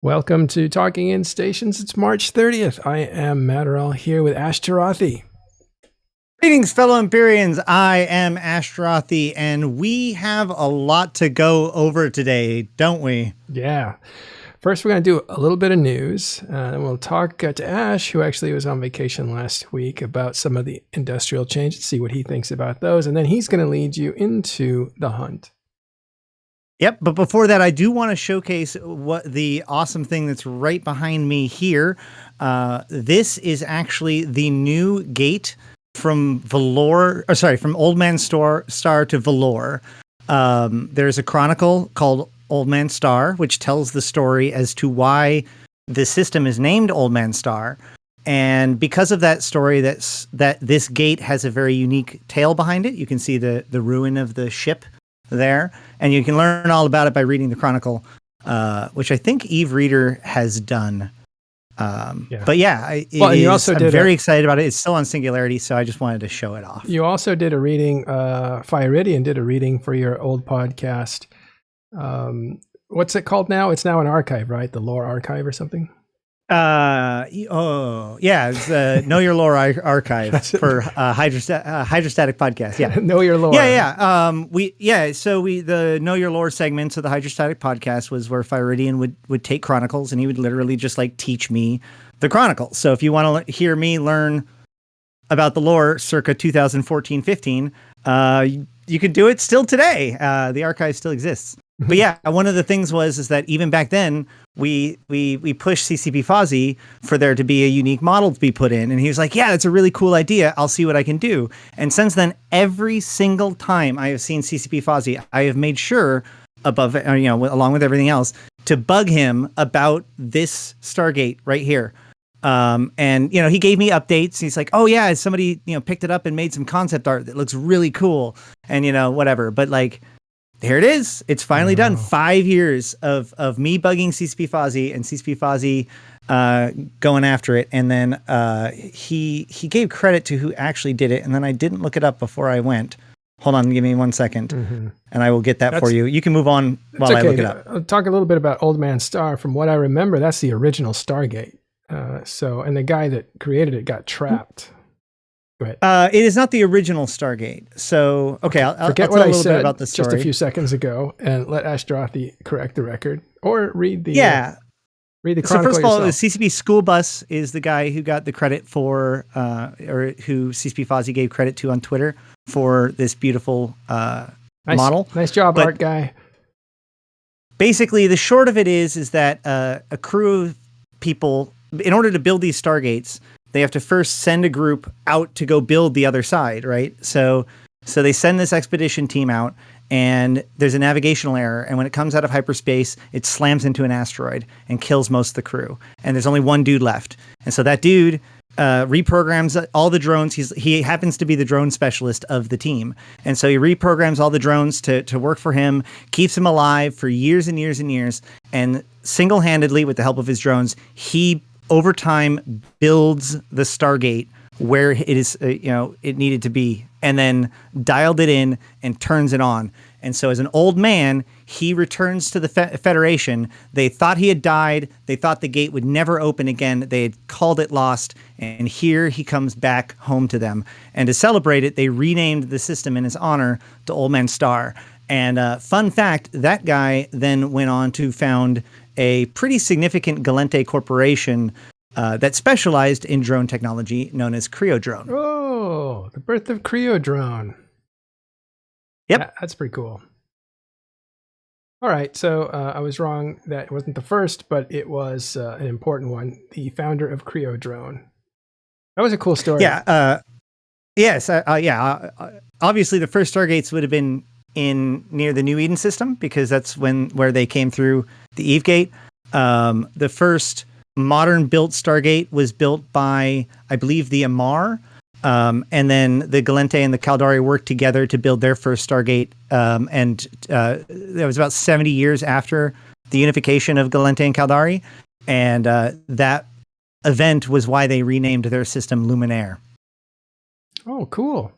Welcome to Talking in Stations. It's March 30th. I am Matterall here with Ashtarothi. Greetings, fellow Empyreans. I am Ashtarothi, and we have a lot to go over today, don't we? Yeah. First, we're going to do a little bit of news, and we'll talk to Ash, who actually was on vacation last week, about some of the industrial changes, see what he thinks about those, and then he's going to lead you into the hunt. Yep, but before that, I do want to showcase what the awesome thing that's right behind me here. This is actually the new gate from from Old Man Star to Valor. There's a chronicle called Old Man Star, which tells the story as to why the system is named Old Man Star. And because of that story, that this gate has a very unique tale behind it. You can see the ruin of the ship there, and you can learn all about it by reading the chronicle, which I think Eve Reader has done. But yeah, I'm very excited about it. It's still on Singularity, so I just wanted to show it off. You also did a reading, Fireidian did a reading for your old podcast. What's it called now? It's now an archive, right? The Lore Archive or something? It's Know Your Lore Archive for Hydrostatic Podcast. Yeah. Know Your Lore. So the Know Your Lore segments of the Hydrostatic Podcast was where Fireidian would take chronicles, and he would literally just like teach me the chronicles. So if you want to hear me learn about the lore circa 2014-15, you can do it still today. The archive still exists. But yeah, one of the things is that even back then we pushed CCP Fozzie for there to be a unique model to be put in, and he was like, "Yeah, that's a really cool idea. I'll see what I can do." And since then, every single time I have seen CCP Fozzie, I have made sure along with everything else, to bug him about this Stargate right here. And he gave me updates. He's like, "Oh yeah, somebody picked it up and made some concept art that looks really cool," and whatever. But like, here it is. It's finally done. 5 years of me bugging CCP Fozzie and CCP Fozzie going after it. And then he gave credit to who actually did it. And then I didn't look it up before I went. Hold on, give me 1 second, and I will get that for you. You can move on while I look it up. I'll talk a little bit about Old Man Star. From what I remember, that's the original Stargate. And the guy that created it got trapped. Go ahead. It is not the original Stargate. So, okay, I'll forget tell what a little bit about the story just a few seconds ago, and let Ashtarothi correct the record, or read the read the chronicle. So first of all, the yourself. CCP School Bus is the guy who got the credit for, or who CCP Fozzie gave credit to on Twitter for this beautiful model. Nice job, art guy. Basically, the short of it is that a crew of people, in order to build these Stargates, they have to first send a group out to go build the other side, right? So they send this expedition team out, and there's a navigational error. And when it comes out of hyperspace, it slams into an asteroid and kills most of the crew. And there's only one dude left. And so that dude reprograms all the drones. He happens to be the drone specialist of the team. And so he reprograms all the drones to work for him, keeps him alive for years and years and years. And single-handedly, with the help of his drones, he over time builds the Stargate where it is, it needed to be, and then dialed it in and turns it on. And so as an old man, he returns to the Federation. They thought he had died. They thought the gate would never open again. They had called it lost. And here he comes back home to them. And to celebrate it, they renamed the system in his honor to Old Man Star. And fun fact, that guy then went on to found a pretty significant Galente corporation that specialized in drone technology known as Creodrone. Oh, the birth of Creodrone. Yep. That's pretty cool. All right, so I was wrong. That wasn't the first, but it was an important one. The founder of Creodrone. That was a cool story. Yeah. Yes. Obviously, the first Stargates would have been near the New Eden system, because that's where they came through the Eve Gate. The first modern built Stargate was built by, I believe, the Amar, and then the Galente and the Caldari worked together to build their first Stargate. And that was about 70 years after the unification of Galente and Caldari, and that event was why they renamed their system Luminaire. Oh, cool.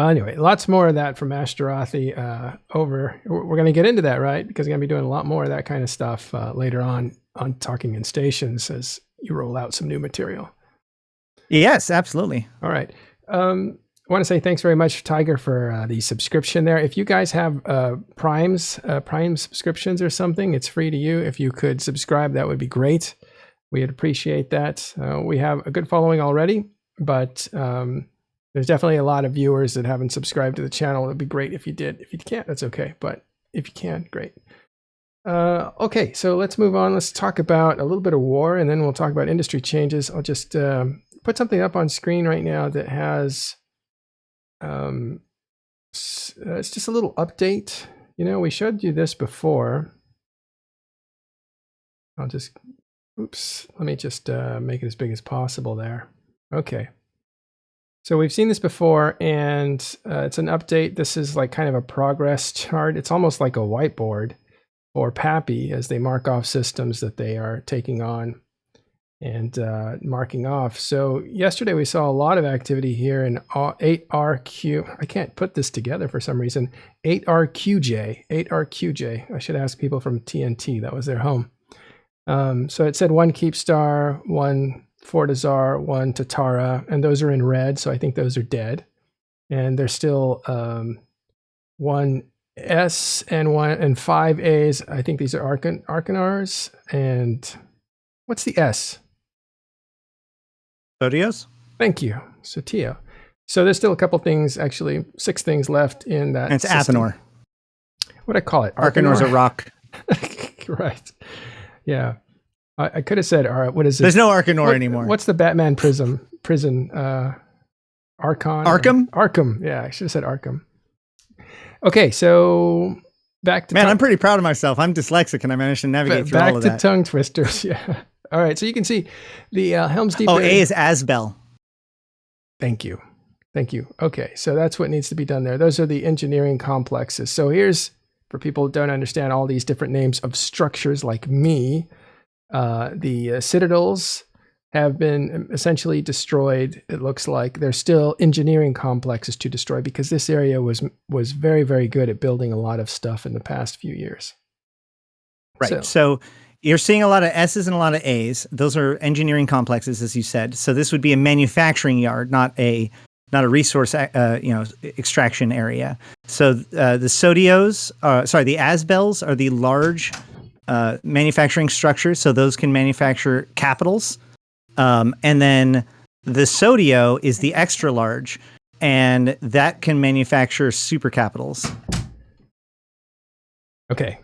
Well, anyway, lots more of that from Ashtarothi over. We're going to get into that, right? Because we're going to be doing a lot more of that kind of stuff later on Talking in Stations as you roll out some new material. Yes, absolutely. All right. I want to say thanks very much, Tiger, for the subscription there. If you guys have Prime subscriptions or something, it's free to you. If you could subscribe, that would be great. We'd appreciate that. We have a good following already, but there's definitely a lot of viewers that haven't subscribed to the channel. It'd be great if you did. If you can't, that's okay. But if you can, great. Okay, so let's move on. Let's talk about a little bit of war, and then we'll talk about industry changes. I'll just put something up on screen right now that has, it's just a little update. You know, we showed you this before. I'll just, oops, let me just make it as big as possible there. Okay. So we've seen this before, and it's an update. This is like kind of a progress chart. It's almost like a whiteboard for PAPI as they mark off systems that they are taking on and marking off. So yesterday we saw a lot of activity here in 8RQ. I can't put this together for some reason. 8RQJ. I should ask people from TNT. That was their home. So it said 1 Keepstar, 1 Fortizar, 1 Tatara, and those are in red, so I think those are dead. And there's still 1 S and 1 and 5 A's. I think these are Arcanars. And what's the S? Sotios? Thank you. Sotio. So there's still a couple things, actually 6 things left in that. And it's Athanor. What do I call it? Arcanor's a rock. Right. Yeah. I could have said, all right, what is it? There's no Arcanor anymore. What's the Batman prison? Archon? Arkham? Arkham. Yeah, I should have said Arkham. Okay, so back to... Man, I'm pretty proud of myself. I'm dyslexic and I managed to navigate through all of that. Back to tongue twisters, yeah. All right, so you can see the Helm's Deep... Oh, A is Asbel. Thank you. Thank you. Okay, so that's what needs to be done there. Those are the engineering complexes. So here's, for people who don't understand all these different names of structures like me, the citadels have been essentially destroyed. It looks like there's still engineering complexes to destroy because this area was very, very good at building a lot of stuff in the past few years. Right. So you're seeing a lot of S's and a lot of A's. Those are engineering complexes, as you said. So this would be a manufacturing yard, not a resource, extraction area. So the Sotios, the Asbels are the large manufacturing structures. So those can manufacture capitals. And then the Sotio is the extra large, and that can manufacture super capitals. Okay.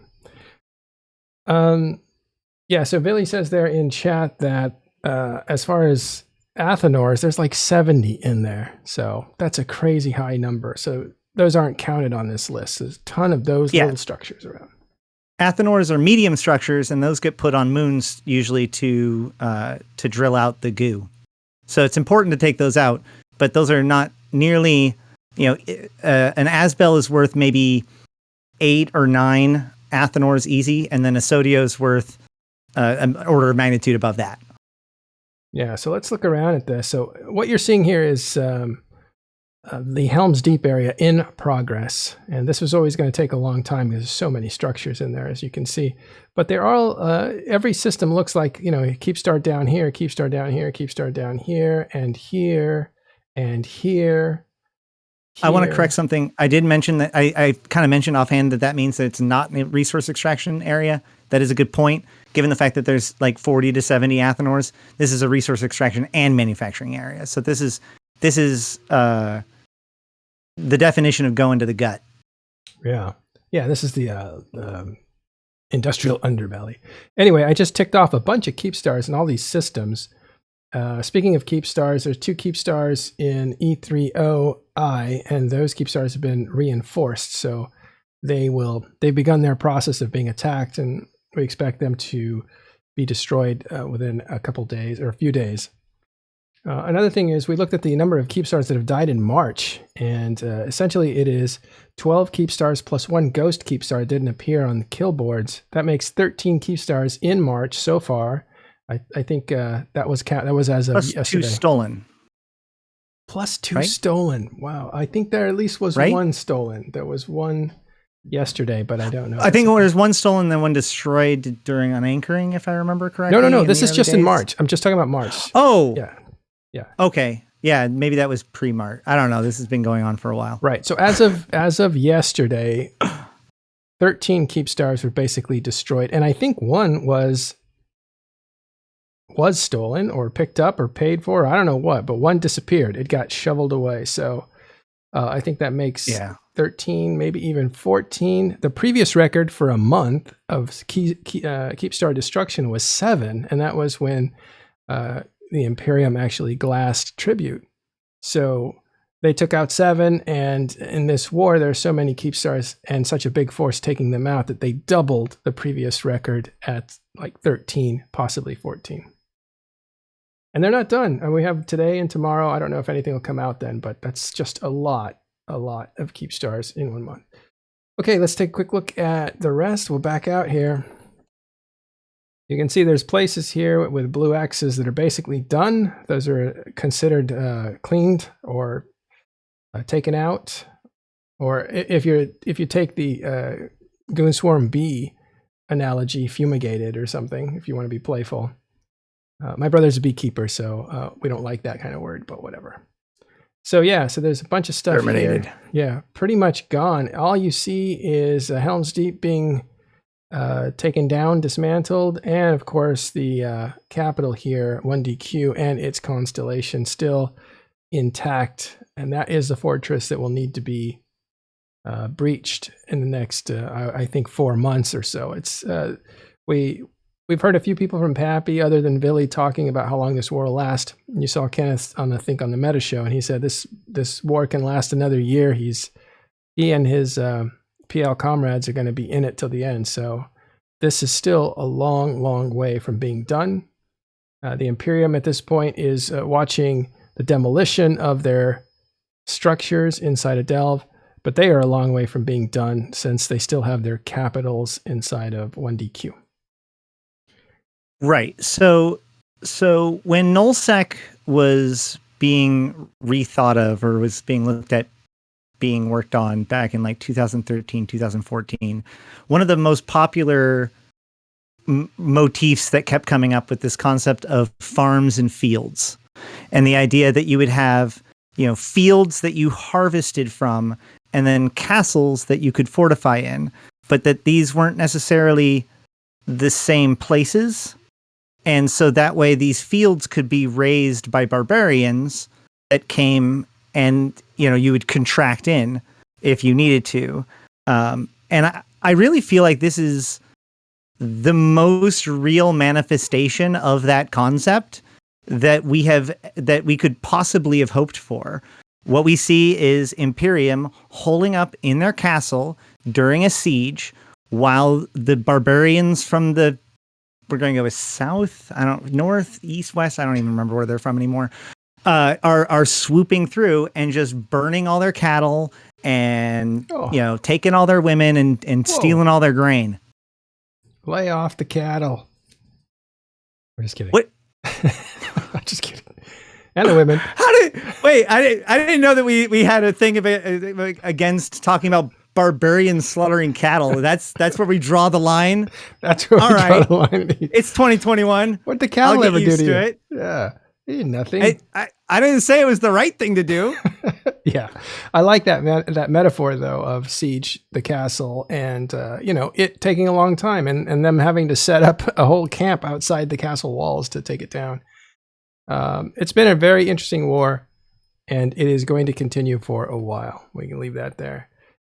Yeah, so Billy says there in chat that as far as Athanors, there's like 70 in there. So that's a crazy high number. So those aren't counted on this list. There's a ton of those little structures around. Athanors are medium structures, and those get put on moons usually to drill out the goo. So it's important to take those out, but those are not nearly, an Asbel is worth maybe 8 or 9 Athanors easy, and then a Sotio is worth an order of magnitude above that. Yeah, so let's look around at this. So what you're seeing here is the Helm's Deep area in progress. And this was always going to take a long time because there's so many structures in there, as you can see. But they're all, every system looks like, Keepstar down here, Keepstar down here, Keepstar down here, and here, and here. I want to correct something. I did mention that I kind of mentioned offhand that means that it's not a resource extraction area. That is a good point. Given the fact that there's like 40 to 70 Athanors, this is a resource extraction and manufacturing area. So this is the definition of going to the gut. Yeah. Yeah, this is the industrial underbelly. Anyway, I just ticked off a bunch of Keepstars in all these systems. Speaking of Keepstars, there's 2 Keepstars in E30I, and those Keepstars have been reinforced. So they've begun their process of being attacked, and we expect them to be destroyed within a couple days or a few days. Another thing is we looked at the number of Keepstars that have died in March, and essentially it is 12 Keepstars plus 1 ghost Keepstar that didn't appear on the kill boards. That makes 13 Keepstars in March so far. I think that was as of plus yesterday. 2 stolen. Plus 2 right? stolen. Wow. I think there at least was Right? one stolen. There was one yesterday, but I don't know. I think there's one stolen, then one destroyed during unanchoring, if I remember correctly. No. in This the is early just in days. March. I'm just talking about March. Oh, Yeah. Yeah. okay. Yeah, maybe that was pre-March. I don't know. This has been going on for a while. Right. So as of yesterday, 13 Keepstars were basically destroyed, and I think one was stolen or picked up or paid for. I don't know what, but one disappeared. It got shoveled away. So I think that makes 13, maybe even 14. The previous record for a month of Keepstar destruction was 7, and that was when the Imperium actually glassed Tribute. So they took out 7, and in this war, there are so many Keepstars and such a big force taking them out that they doubled the previous record at like 13, possibly 14. And they're not done. And we have today and tomorrow. I don't know if anything will come out then, but that's just a lot of Keepstars in 1 month. Okay, let's take a quick look at the rest. We'll back out here. You can see there's places here with blue X's that are basically done. Those are considered cleaned or taken out. Or if you take the Goon Swarm B analogy, fumigated or something, if you want to be playful. My brother's a beekeeper, so we don't like that kind of word, but whatever. So yeah, so there's a bunch of stuff Terminated. here. Yeah, pretty much gone. All you see is Helm's Deep being taken down, dismantled, and of course the capital here, 1DQ, and its constellation still intact. And that is the fortress that will need to be breached in the next, I think, 4 months or so. It's We've heard a few people from Pappy, other than Billy, talking about how long this war will last. You saw Kenneth on the Meta Show, and he said this war can last another year. He and his PL comrades are going to be in it till the end. So this is still a long, long way from being done. The Imperium at this point is watching the demolition of their structures inside of Delve, but they are a long way from being done since they still have their capitals inside of 1DQ. Right. So when Nullsec was being rethought of or was being looked at being worked on back in like 2013, 2014, one of the most popular motifs that kept coming up with this concept of farms and fields, and the idea that you would have, fields that you harvested from and then castles that you could fortify in, but that these weren't necessarily the same places. And so that way these fields could be raised by barbarians that came and, you would contract in if you needed to. And I really feel like this is the most real manifestation of that concept that we could possibly have hoped for. What we see is Imperium holding up in their castle during a siege while the barbarians from we're going to go with south, north, east, west, I don't even remember where they're from anymore, are swooping through and just burning all their cattle and, taking all their women and stealing all their grain. Lay off the cattle. We're just kidding. What? I'm just kidding. And the women. I didn't know that we had a thing of it against talking about barbarians slaughtering cattle. That's where we draw the line. That's where we draw the line. It's 2021. What'd the cattle ever do to you? It. Yeah. They did nothing. I didn't say it was the right thing to do. Yeah. I like that metaphor, though, of siege, the castle, and, it taking a long time and them having to set up a whole camp outside the castle walls to take it down. It's been a very interesting war, and it is going to continue for a while. We can leave that there.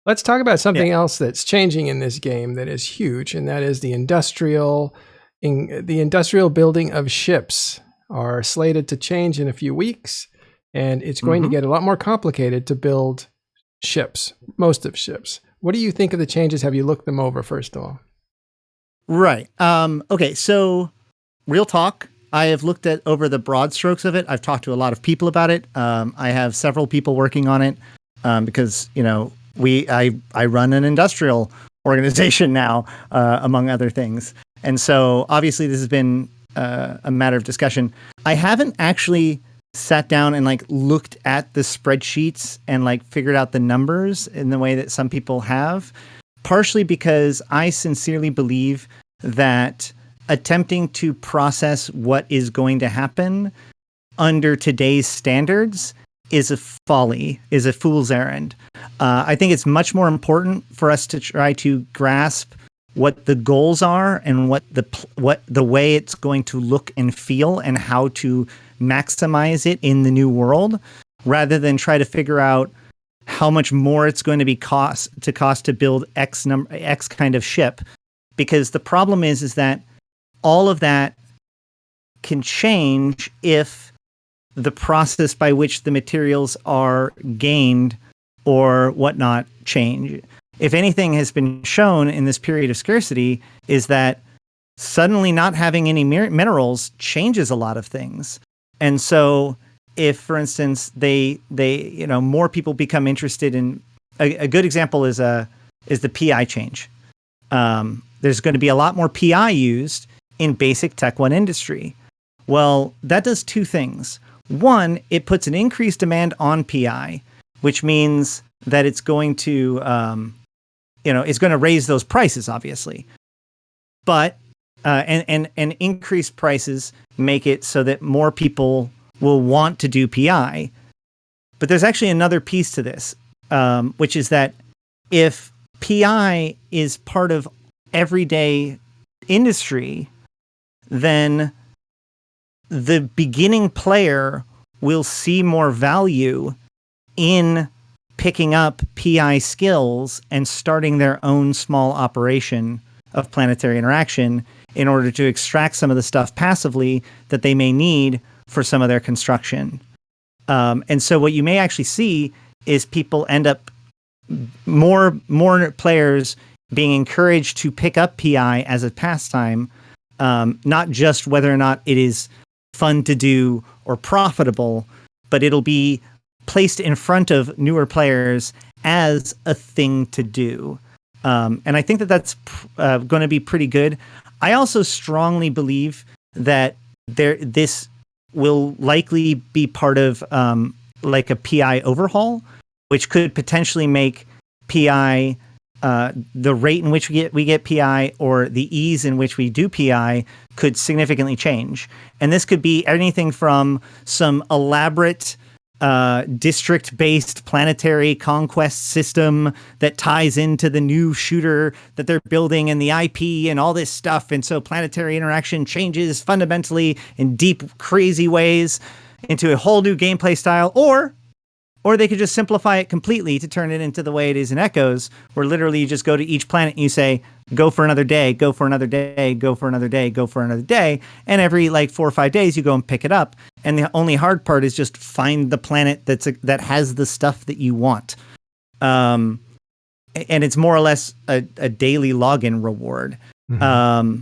Let's talk about something else that's changing in this game that is huge, and that is the industrial building of ships are slated to change in a few weeks, and it's going to get a lot more complicated to build ships, most of ships. What do you think of the changes? Have you looked them over, first of all? Right. Okay, so real talk. I have looked over the broad strokes of it. I've talked to a lot of people about it. I have several people working on it because, I run an industrial organization now, among other things. And so obviously this has been a matter of discussion. I haven't actually sat down and like looked at the spreadsheets and like figured out the numbers in the way that some people have, partially because I sincerely believe that attempting to process what is going to happen under today's standards is a folly, is a fool's errand. I think it's much more important for us to try to grasp what the goals are and what the way it's going to look and feel and how to maximize it in the new world, rather than try to figure out how much more it's going to be cost to build X kind of ship. Because the problem is that all of that can change if the process by which the materials are gained or whatnot change. If anything has been shown in this period of scarcity is that suddenly not having any minerals changes a lot of things. And so if, for instance, they more people become interested in a good example is the PI change. There's going to be a lot more PI used in basic Tech 1 industry. Well, that does two things. One, it puts an increased demand on PI, which means that it's going to, it's going to raise those prices, obviously. But and increased prices make it so that more people will want to do PI. But there's actually another piece to this, which is that if PI is part of everyday industry, then the beginning player will see more value in picking up PI skills and starting their own small operation of planetary interaction in order to extract some of the stuff passively that they may need for some of their construction. And so what you may actually see is people end up more players being encouraged to pick up PI as a pastime, not just whether or not it is fun to do or profitable, but it'll be placed in front of newer players as a thing to do. And I think that that's going to be pretty good. I also strongly believe that this will likely be part of like a PI overhaul, which could potentially make PI the rate in which we get PI or the ease in which we do PI could significantly change. And this could be anything from some elaborate district-based planetary conquest system that ties into the new shooter that they're building and the IP and all this stuff. And so planetary interaction changes fundamentally in deep, crazy ways into a whole new gameplay style, or they could just simplify it completely to turn it into the way it is in Echoes, where literally you just go to each planet and you say, go for another day, go for another day, go for another day, go for another day. And every like 4 or 5 days you go and pick it up. And the only hard part is just find the planet that has the stuff that you want. And it's more or less a daily login reward. Mm-hmm.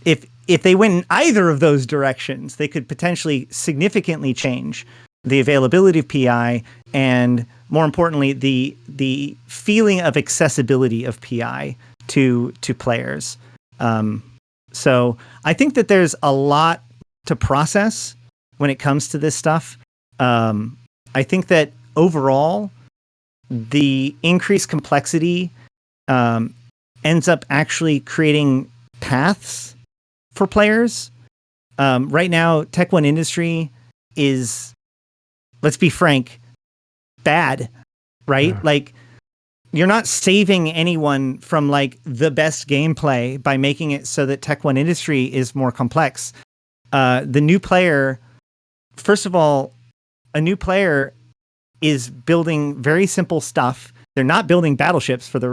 If they went in either of those directions, they could potentially significantly change the availability of PI, and more importantly, the feeling of accessibility of PI to players. So I think that there's a lot to process when it comes to this stuff. I think that overall, the increased complexity ends up actually creating paths for players. Right now, Tech 1 industry is, let's be frank, bad, right? Yeah. Like, you're not saving anyone from like the best gameplay by making it so that Tech 1 industry is more complex. The new player, first of all, a new player is building very simple stuff. They're not building battleships for the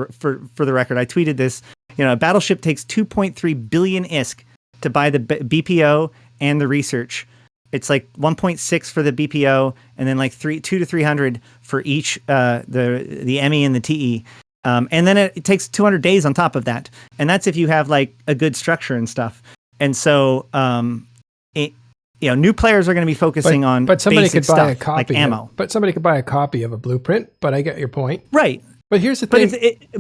record. I tweeted this. A battleship takes 2.3 billion ISK to buy the BPO and the research. It's like 1.6 for the BPO, and then like 200 to 300 for each the ME and the TE, and then it takes 200 days on top of that, and that's if you have like a good structure and stuff. And so, new players are going to be focusing on but somebody basic could buy a stuff, copy like ammo. But somebody could buy a copy of a blueprint. But I get your point, right? But here's the thing.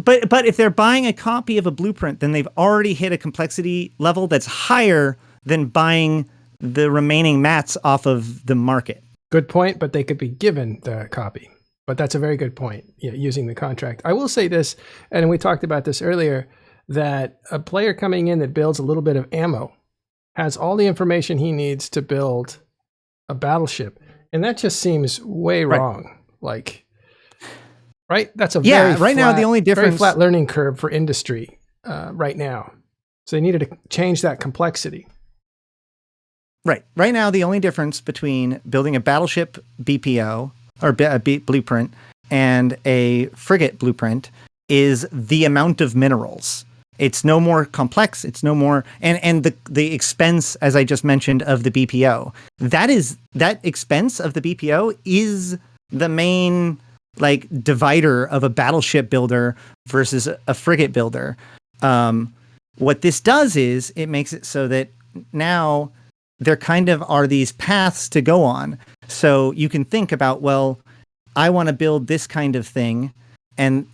But if they're buying a copy of a blueprint, then they've already hit a complexity level that's higher than buying the remaining mats off of the market. Good point, but they could be given the copy. But that's a very good point, using the contract. I will say this, and we talked about this earlier, that a player coming in that builds a little bit of ammo has all the information he needs to build a battleship. And that just seems way wrong. Like, right? That's a very right now the only difference, very flat learning curve for industry right now. So they needed to change that complexity. Right now, the only difference between building a battleship BPO or blueprint and a frigate blueprint is the amount of minerals. It's no more complex. It's no more, and the expense, as I just mentioned, of the BPO. That expense of the BPO is the main like divider of a battleship builder versus a frigate builder. What this does is it makes it so that now there kind of are these paths to go on. So you can think about, well, I want to build this kind of thing, and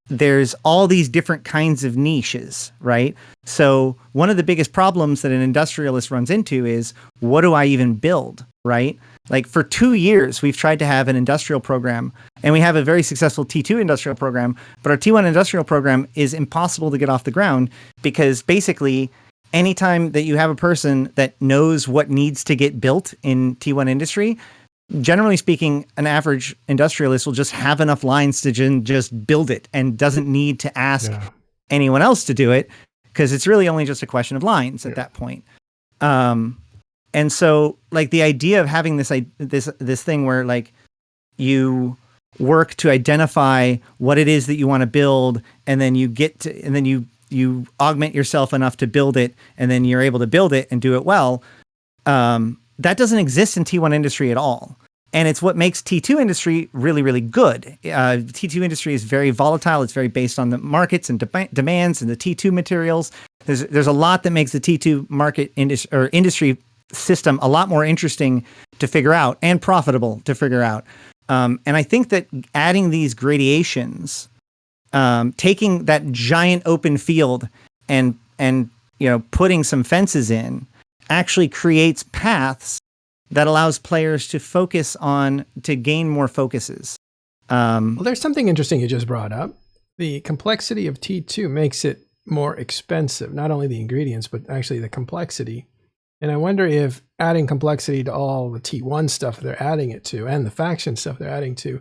there's all these different kinds of niches, right? So one of the biggest problems that an industrialist runs into is, what do I even build, right? Like for 2 years, we've tried to have an industrial program, and we have a very successful T2 industrial program, but our T1 industrial program is impossible to get off the ground because basically anytime that you have a person that knows what needs to get built in T1 industry, generally speaking, an average industrialist will just have enough lines to just build it and doesn't need to ask anyone else to do it because it's really only just a question of lines at that point. And so like the idea of having this thing where like you work to identify what it is that you want to build, and then you augment yourself enough to build it, and then you're able to build it and do it well. That doesn't exist in T1 industry at all. And it's what makes T2 industry really, really good. T2 industry is very volatile. It's very based on the markets and demands and the T2 materials. There's a lot that makes the T2 market industry system a lot more interesting to figure out and profitable to figure out. And I think that adding these gradations, taking that giant open field and putting some fences in, actually creates paths that allows players to gain more focuses. Well, there's something interesting you just brought up. The complexity of T2 makes it more expensive, not only the ingredients, but actually the complexity. And I wonder if adding complexity to all the T1 stuff they're adding it to, and the faction stuff they're adding to,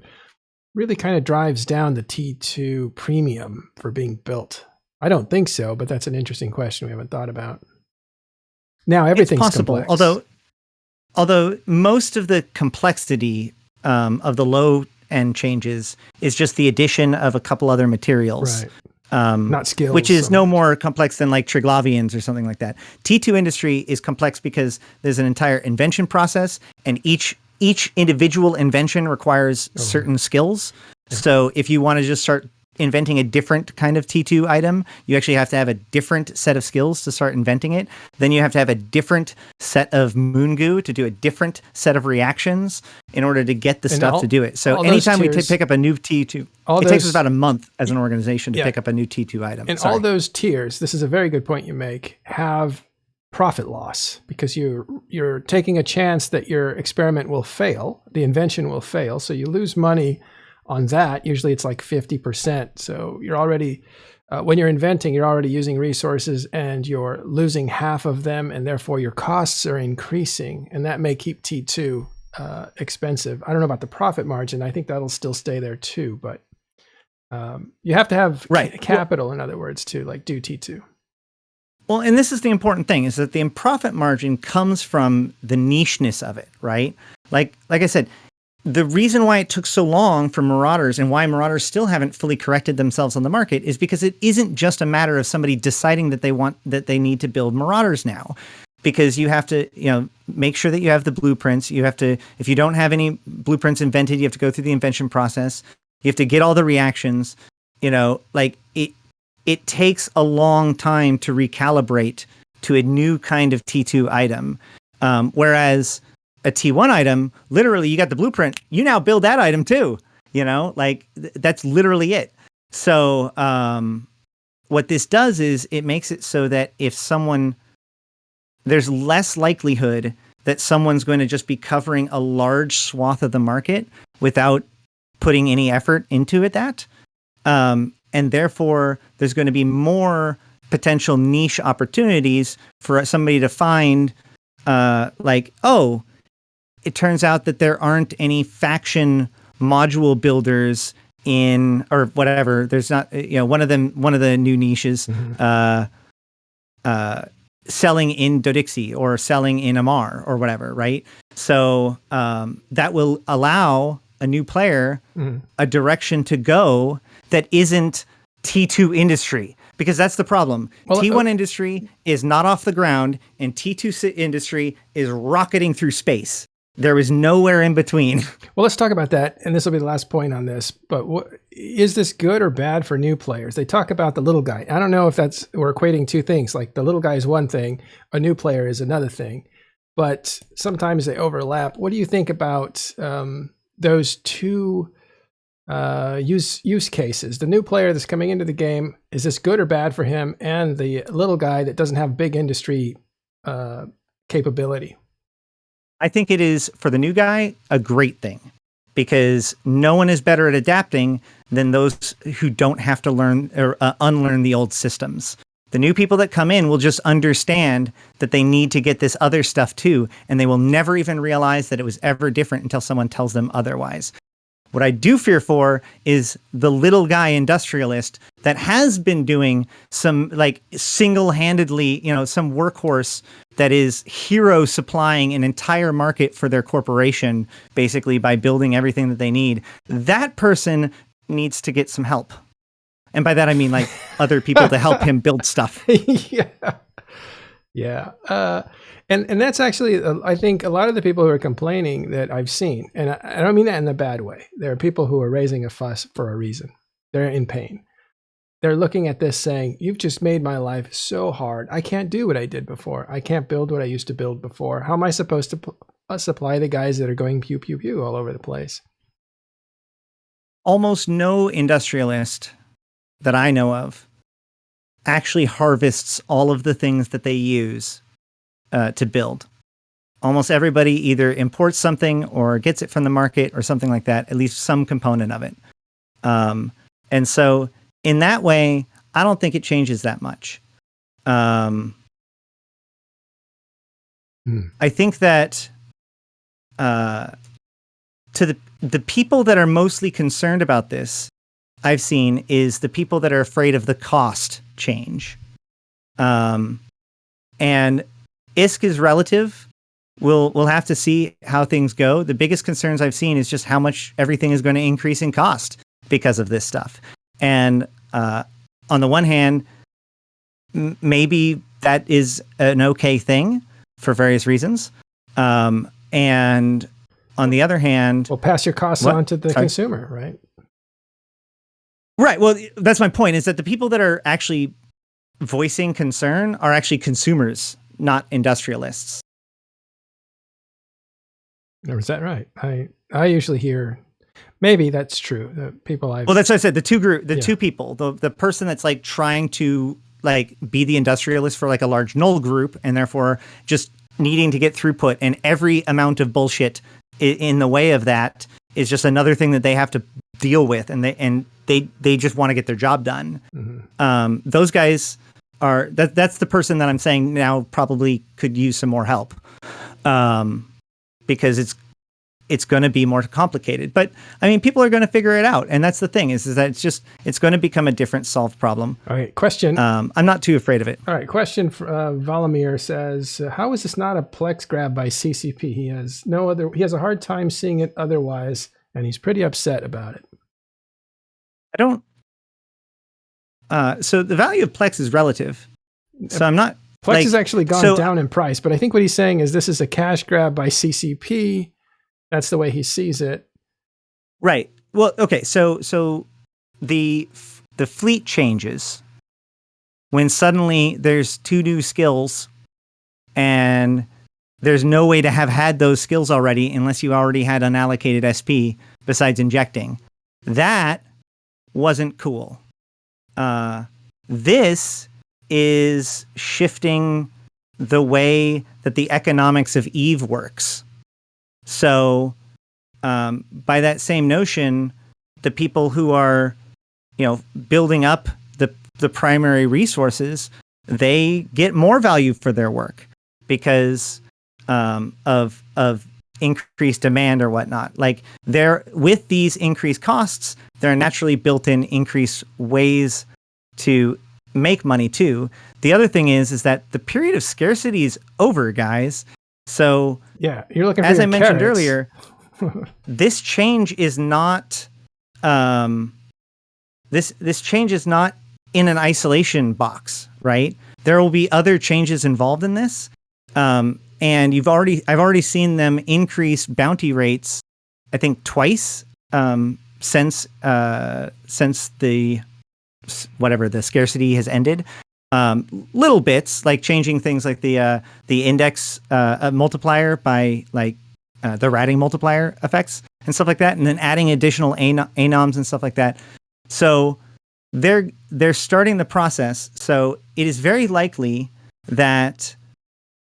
really kind of drives down the T2 premium for being built. I don't think so, but that's an interesting question we haven't thought about. Now everything's possible, complex. Although most of the complexity of the low end changes is just the addition of a couple other materials. Right. Not skills. Which is no more complex than like Triglavians or something like that. T2 industry is complex because there's an entire invention process, and each individual invention requires certain skills. Yeah. So if you want to just start inventing a different kind of T2 item, you actually have to have a different set of skills to start inventing it. Then you have to have a different set of moon goo to do a different set of reactions in order to get the stuff to do it. So anytime we pick up a new T2, it takes us about a month as an organization to pick up a new T2 item. And all those tiers, this is a very good point you make, have profit loss because you're taking a chance that your experiment will fail, the invention will fail, so you lose money on that. Usually it's like 50%. So you're already, when you're inventing, you're already using resources and you're losing half of them, and therefore your costs are increasing, and that may keep T2 expensive. I don't know about the profit margin. I think that'll still stay there too, but you have to have capital, in other words, to like do T2. Well, and this is the important thing, is that the profit margin comes from the nicheness of it, right? Like I said, the reason why it took so long for Marauders and why Marauders still haven't fully corrected themselves on the market is because it isn't just a matter of somebody deciding that they need to build Marauders now, because you have to, make sure that you have the blueprints. You have to, if you don't have any blueprints invented, you have to go through the invention process. You have to get all the reactions, it takes a long time to recalibrate to a new kind of T2 item. Whereas a T1 item, literally you got the blueprint, you now build that item too, that's literally it. So what this does is it makes it so that if there's less likelihood that someone's going to just be covering a large swath of the market without putting any effort into it. And therefore, there's going to be more potential niche opportunities for somebody to find, oh, it turns out that there aren't any faction module builders in, or whatever. There's not, one of the new niches, selling in Dodixie or selling in Amar or whatever, right? So that will allow a new player a direction to go that isn't T2 industry, because that's the problem. Well, T1 industry is not off the ground, and T2 industry is rocketing through space. There is nowhere in between. Well, let's talk about that, and this will be the last point on this. But is this good or bad for new players? They talk about the little guy. I don't know if we're equating two things. Like the little guy is one thing, a new player is another thing. But sometimes they overlap. What do you think about those two use cases? The new player that's coming into the game, is this good or bad for him? And the little guy that doesn't have big industry capability? I think it is, for the new guy, a great thing, because no one is better at adapting than those who don't have to learn or unlearn the old systems. The new people that come in will just understand that they need to get this other stuff too, and they will never even realize that it was ever different until someone tells them otherwise. What I do fear for is the little guy industrialist that has been doing some single-handedly, some workhorse that is hero supplying an entire market for their corporation, basically by building everything that they need. That person needs to get some help. And by that, I mean other people to help him build stuff. Yeah. And that's actually, I think, a lot of the people who are complaining that I've seen, and I don't mean that in a bad way. There are people who are raising a fuss for a reason. They're in pain. They're looking at this saying, you've just made my life so hard. I can't do what I did before. I can't build what I used to build before. How am I supposed to supply the guys that are going pew, pew, pew all over the place? Almost no industrialist that I know of actually harvests all of the things that they use to build. Almost everybody either imports something or gets it from the market or something like that, at least some component of it. And so in that way, I don't think it changes that much. I think that to the people that are mostly concerned about this, I've seen, is the people that are afraid of the cost change. And ISK is relative. We'll have to see how things go. The biggest concerns I've seen is just how much everything is going to increase in cost because of this stuff. And on the one hand, maybe that is an okay thing for various reasons. And on the other hand... Well, pass your costs on to the consumer, right? Right. Well, that's my point, is that the people that are actually voicing concern are actually consumers, not industrialists. Or is that right? I usually hear, maybe that's true. The people Well, that's what I said. The two people, the person that's trying to be the industrialist for a large null group, and therefore just needing to get throughput, and every amount of bullshit in the way of that is just another thing that they have to deal with, and they just want to get their job done. Mm-hmm. Those guys are that's the person that I'm saying now probably could use some more help, because it's going to be more complicated. But I mean, people are going to figure it out, and that's the thing is that it's going to become a different solved problem. All right, question. I'm not too afraid of it. All right, question. Valamir says, "How is this not a Plex grab by CCP? He has a hard time seeing it otherwise, and he's pretty upset about it." I don't. So the value of Plex is relative. So I'm not. Plex has actually gone down in price, but I think what he's saying is this is a cash grab by CCP. That's the way he sees it. Right. Well, okay. So the fleet changes when suddenly there's two new skills, and there's no way to have had those skills already unless you already had unallocated SP besides injecting. That wasn't cool. This is shifting the way that the economics of Eve works. So by that same notion, the people who are, building up the primary resources, they get more value for their work because of increased demand or whatnot. Like with these increased costs, there are naturally built-in increased ways to make money too. The other thing is that the period of scarcity is over, guys. So yeah, you're looking for as your I mentioned carrots. earlier, this change is not this change is not in an isolation box, right? There will be other changes involved in this. And I've already seen them increase bounty rates, I think twice since the scarcity has ended. Little bits like changing things like the index multiplier by like the ratting multiplier effects and stuff like that, and then adding additional anoms and stuff like that. So they're starting the process. So it is very likely that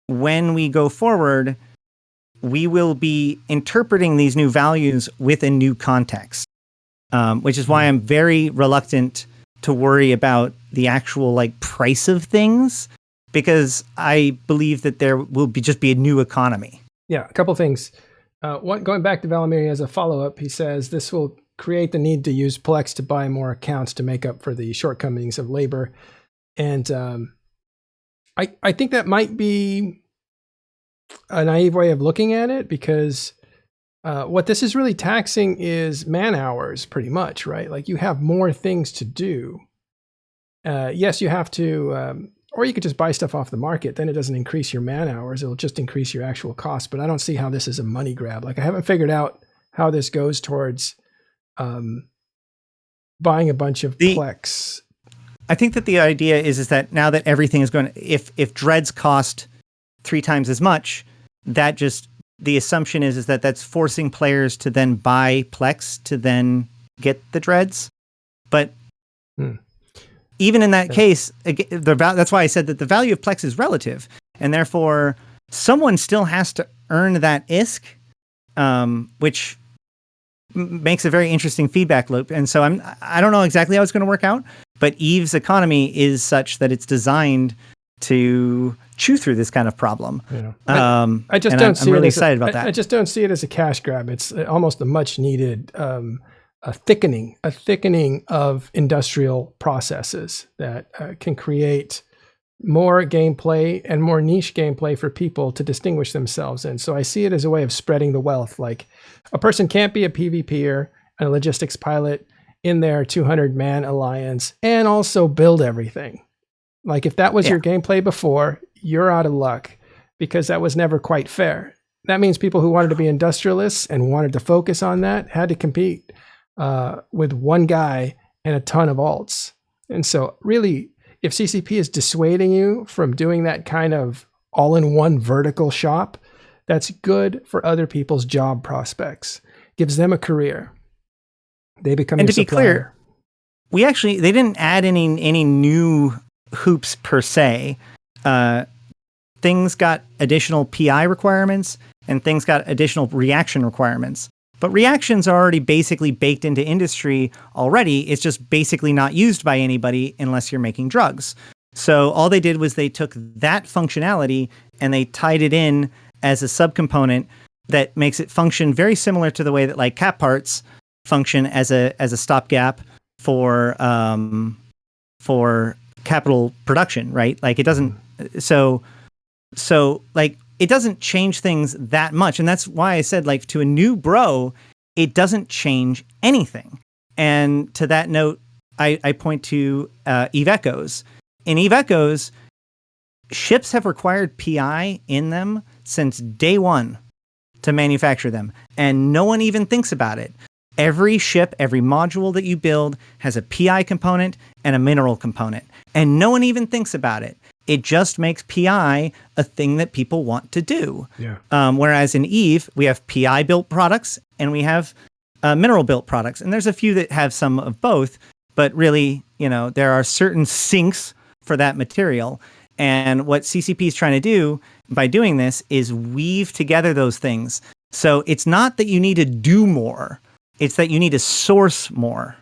when we go forward, we will be interpreting these new values with a new context, which is why I'm very reluctant to worry about the actual like price of things, because I believe that there will just be a new economy. Yeah, a couple things. Going back to Valimir as a follow-up, he says this will create the need to use Plex to buy more accounts to make up for the shortcomings of labor. And I think that might be a naive way of looking at it, because what this is really taxing is man hours pretty much, right? Like you have more things to do. Yes, you have to, or you could just buy stuff off the market. Then it doesn't increase your man hours. It'll just increase your actual cost. But I don't see how this is a money grab. Like I haven't figured out how this goes towards buying a bunch of Plex. I think that the idea is that now that everything is going to, if dreads cost 3 times as much, that just, the assumption is that that's forcing players to then buy Plex to then get the dreads. But even in that case, that's why I said that the value of Plex is relative, and therefore someone still has to earn that ISK, which makes a very interesting feedback loop. And so I don't know exactly how it's going to work out, but Eve's economy is such that it's designed to chew through this kind of problem. Yeah. I just don't see I'm really it excited about that. I just don't see it as a cash grab. It's almost a much needed a thickening of industrial processes that can create more gameplay and more niche gameplay for people to distinguish themselves in. So I see it as a way of spreading the wealth. Like a person can't be a PvPer and a logistics pilot in their 200-man alliance and also build everything. Like if that was your gameplay before, you're out of luck, because that was never quite fair. That means people who wanted to be industrialists and wanted to focus on that had to compete with one guy and a ton of alts. And so really, if CCP is dissuading you from doing that kind of all-in-one vertical shop, that's good for other people's job prospects. Gives them a career. They become your supplier. Be clear, they didn't add any new hoops per se. Things got additional PI requirements and things got additional reaction requirements. But reactions are already basically baked into industry already. It's just basically not used by anybody unless you're making drugs. So all they did was they took that functionality and they tied it in as a subcomponent that makes it function very similar to the way that like cap parts function as a stopgap for capital production, right? Like it doesn't, so like it doesn't change things that much. And that's why I said, like, to a new bro, it doesn't change anything. And to that note, I point to Eve Echoes. In Eve Echoes, ships have required PI in them since day one to manufacture them. And no one even thinks about it. Every ship, every module that you build has a PI component and a mineral component. And no one even thinks about it. It just makes PI a thing that people want to do. Yeah. Whereas in Eve, we have PI built products and we have mineral built products. And there's a few that have some of both, but really, there are certain sinks for that material. And what CCP is trying to do by doing this is weave together those things. So it's not that you need to do more, it's that you need to source more.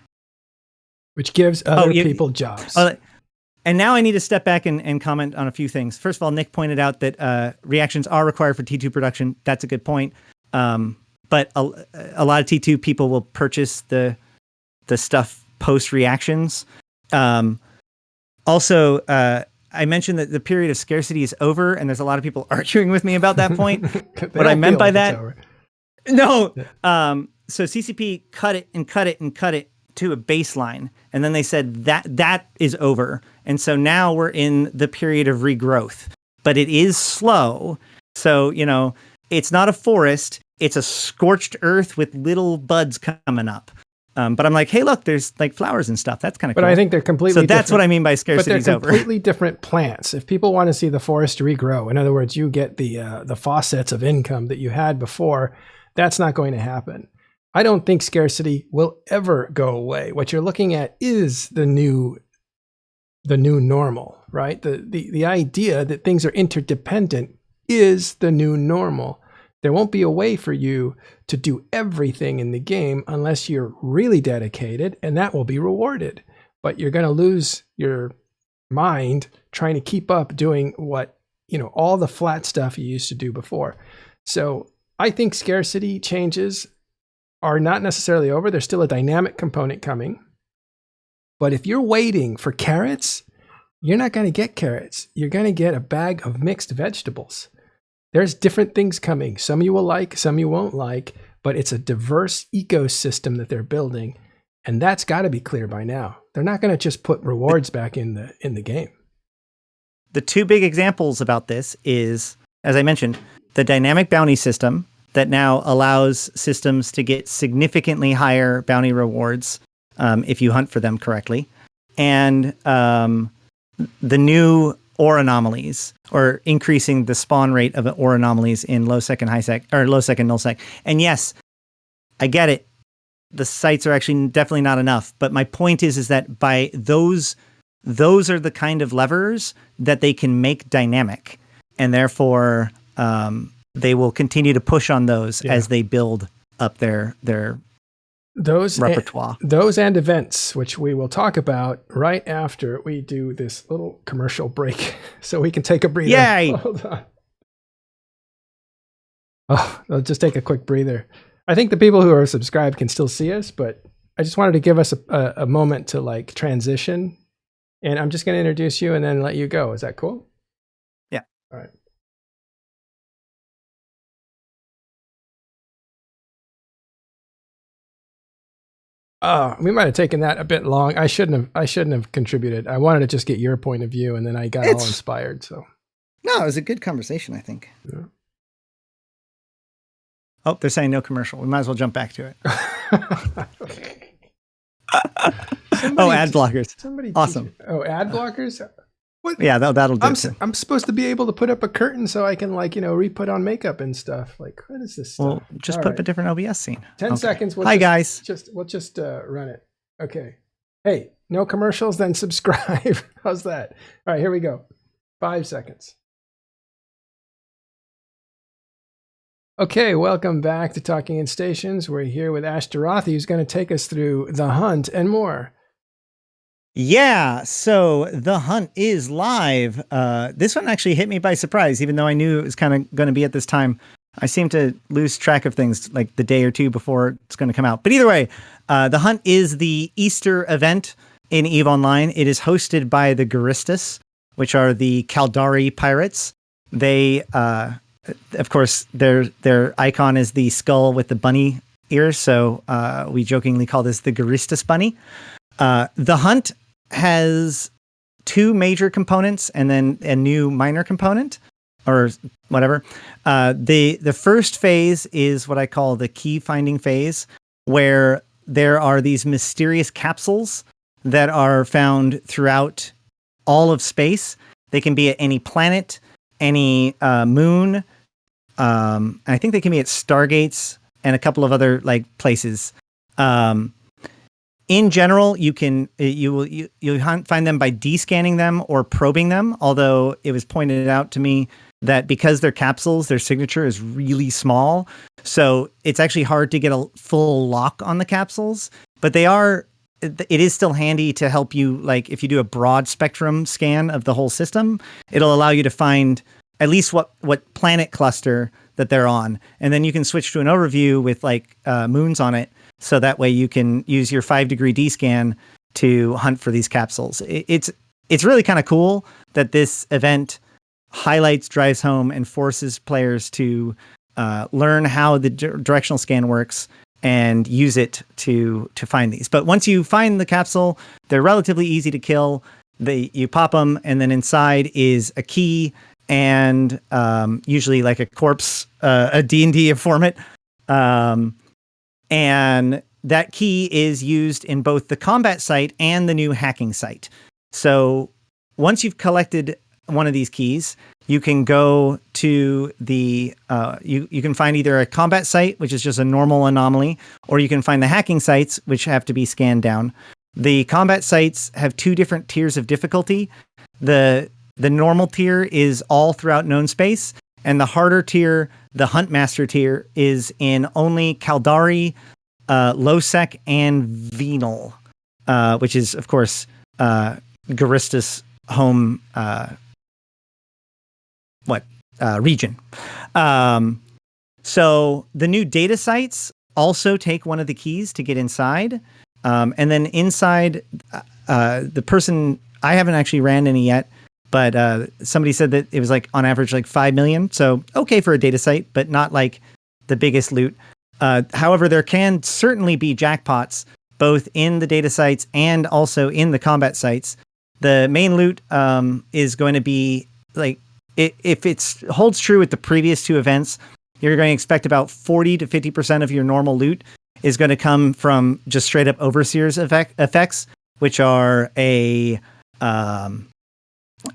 Which gives other people jobs. And now I need to step back and comment on a few things. First of all, Nick pointed out that reactions are required for T2 production. That's a good point. But a lot of T2 people will purchase the stuff post reactions. Also, I mentioned that the period of scarcity is over, and there's a lot of people arguing with me about that point. What I meant by that, no. So CCP cut it and cut it and cut it to a baseline, and then they said that is over, and so now we're in the period of regrowth. But it is slow, so it's not a forest; it's a scorched earth with little buds coming up. But I'm like, hey, look, there's like flowers and stuff. That's kind of cool. But I think they're completely different. So that's what I mean by scarcity is over. But they're completely different plants. If people want to see the forest regrow, in other words, you get the faucets of income that you had before, that's not going to happen. I don't think scarcity will ever go away. What you're looking at is the new normal, right? The idea that things are interdependent is the new normal. There won't be a way for you to do everything in the game unless you're really dedicated, and that will be rewarded. But you're going to lose your mind trying to keep up doing what, all the flat stuff you used to do before. So I think scarcity changes are not necessarily over. There's still a dynamic component coming. But if you're waiting for carrots, you're not going to get carrots. You're going to get a bag of mixed vegetables. There's different things coming. Some you will like, some you won't like, but it's a diverse ecosystem that they're building. And that's got to be clear by now. They're not going to just put rewards back in the game. The two big examples about this is, as I mentioned, the dynamic bounty system that now allows systems to get significantly higher bounty rewards if you hunt for them correctly. And the new ore anomalies, or increasing the spawn rate of ore anomalies in low sec and high sec, or low sec and null sec. And yes, I get it. The sites are actually definitely not enough. But my point is that by those are the kind of levers that they can make dynamic, and therefore they will continue to push on those as they build up their repertoire. Those and events, which we will talk about right after we do this little commercial break, so we can take a breather. Yay! Hold on. Oh, I'll just take a quick breather. I think the people who are subscribed can still see us, but I just wanted to give us a moment to transition. And I'm just going to introduce you and then let you go. Is that cool? Yeah. All right. We might have taken that a bit long. I shouldn't have contributed. I wanted to just get your point of view, and then I got all inspired. So no, it was a good conversation, I think. Yeah. Oh, they're saying no commercial. We might as well jump back to it. Ad blockers. Awesome. Ad blockers. What? Yeah, that'll do. I'm supposed to be able to put up a curtain so I can re-put on makeup and stuff. What is this stuff? Well, just put up a different OBS scene. 10 seconds. Hi, guys. We'll just run it. Okay. Hey, no commercials, then subscribe. How's that? All right, here we go. 5 seconds. Okay, welcome back to Talking in Stations. We're here with Ash Dorothi, who's going to take us through The Hunt and more. Yeah, so The Hunt is live. This one actually hit me by surprise, even though I knew it was kind of going to be at this time. I seem to lose track of things like the day or two before it's going to come out. But either way, The Hunt is the Easter event in EVE Online. It is hosted by the Guristas, which are the Kaldari pirates. They, of course, their icon is the skull with the bunny ears, so we jokingly call this the Guristas bunny. The Hunt has two major components and then a new minor component, or whatever. The first phase is what I call the key finding phase, where there are these mysterious capsules that are found throughout all of space. They can be at any planet, any moon. I think they can be at Stargates and a couple of other places. In general, you'll find them by descanning them or probing them. Although it was pointed out to me that because they're capsules, their signature is really small, so it's actually hard to get a full lock on the capsules. But they are. It is still handy to help you, like if you do a broad spectrum scan of the whole system, it'll allow you to find at least what planet cluster that they're on, and then you can switch to an overview with like moons on it. So that way you can use your 5-degree D-scan to hunt for these capsules. It's really kind of cool that this event highlights, drives home, and forces players to learn how the directional scan works and use it to find these. But once you find the capsule, they're relatively easy to kill. You pop them, and then inside is a key and usually like a corpse, a D&D informant. And that key is used in both the combat site and the new hacking site. So once you've collected one of these keys, you can go to the, you can find either a combat site, which is just a normal anomaly, or you can find the hacking sites, which have to be scanned down. The combat sites have 2 different tiers of difficulty. The normal tier is all throughout known space, and the harder tier, the Huntmaster tier, is in only Caldari, Lowsec, and Venal, which is, of course, Garista's home region. So the new data sites also take one of the keys to get inside. And then inside, the person, I haven't actually ran any yet, but somebody said that it was like on average like 5 million. So okay for a data site, but not like the biggest loot. However, there can certainly be jackpots both in the data sites and also in the combat sites. The main loot is going to be like, if it holds true with the previous 2 events, you're going to expect about 40 to 50% of your normal loot is going to come from just straight up Overseer's effects, which are a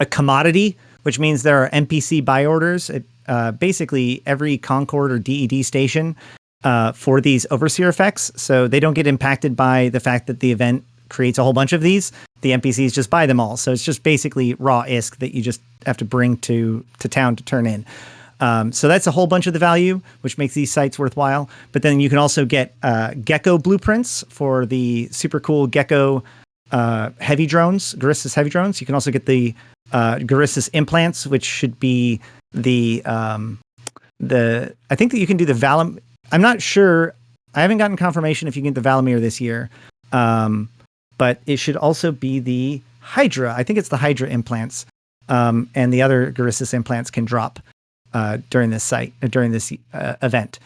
commodity, which means there are NPC buy orders at basically every Concord or DED station for these Overseer effects. So they don't get impacted by the fact that the event creates a whole bunch of these. The NPCs just buy them all. So it's just basically raw ISK that you just have to bring to town to turn in. So that's a whole bunch of the value, which makes these sites worthwhile. But then you can also get Gecko blueprints for the super cool Gecko heavy drones, Garista's heavy drones. You can also get the Garista's implants, which should be the I think that you can do the Valam. I'm not sure. I haven't gotten confirmation if you can get the Valamir this year. But it should also be the Hydra. I think it's the Hydra implants. And the other Garista's implants can drop during this event.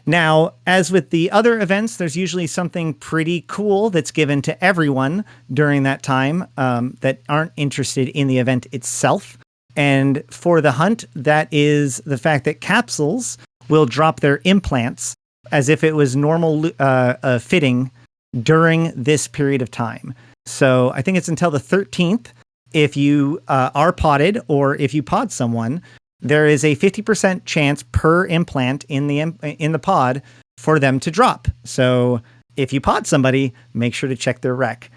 Now, as with the other events, there's usually something pretty cool that's given to everyone during that time that aren't interested in the event itself. And for the hunt, that is the fact that capsules will drop their implants as if it was normal fitting during this period of time. So I think it's until the 13th. If you are podded or if you pod someone, there is a 50% chance per implant in the pod for them to drop. So if you pod somebody, make sure to check their rec.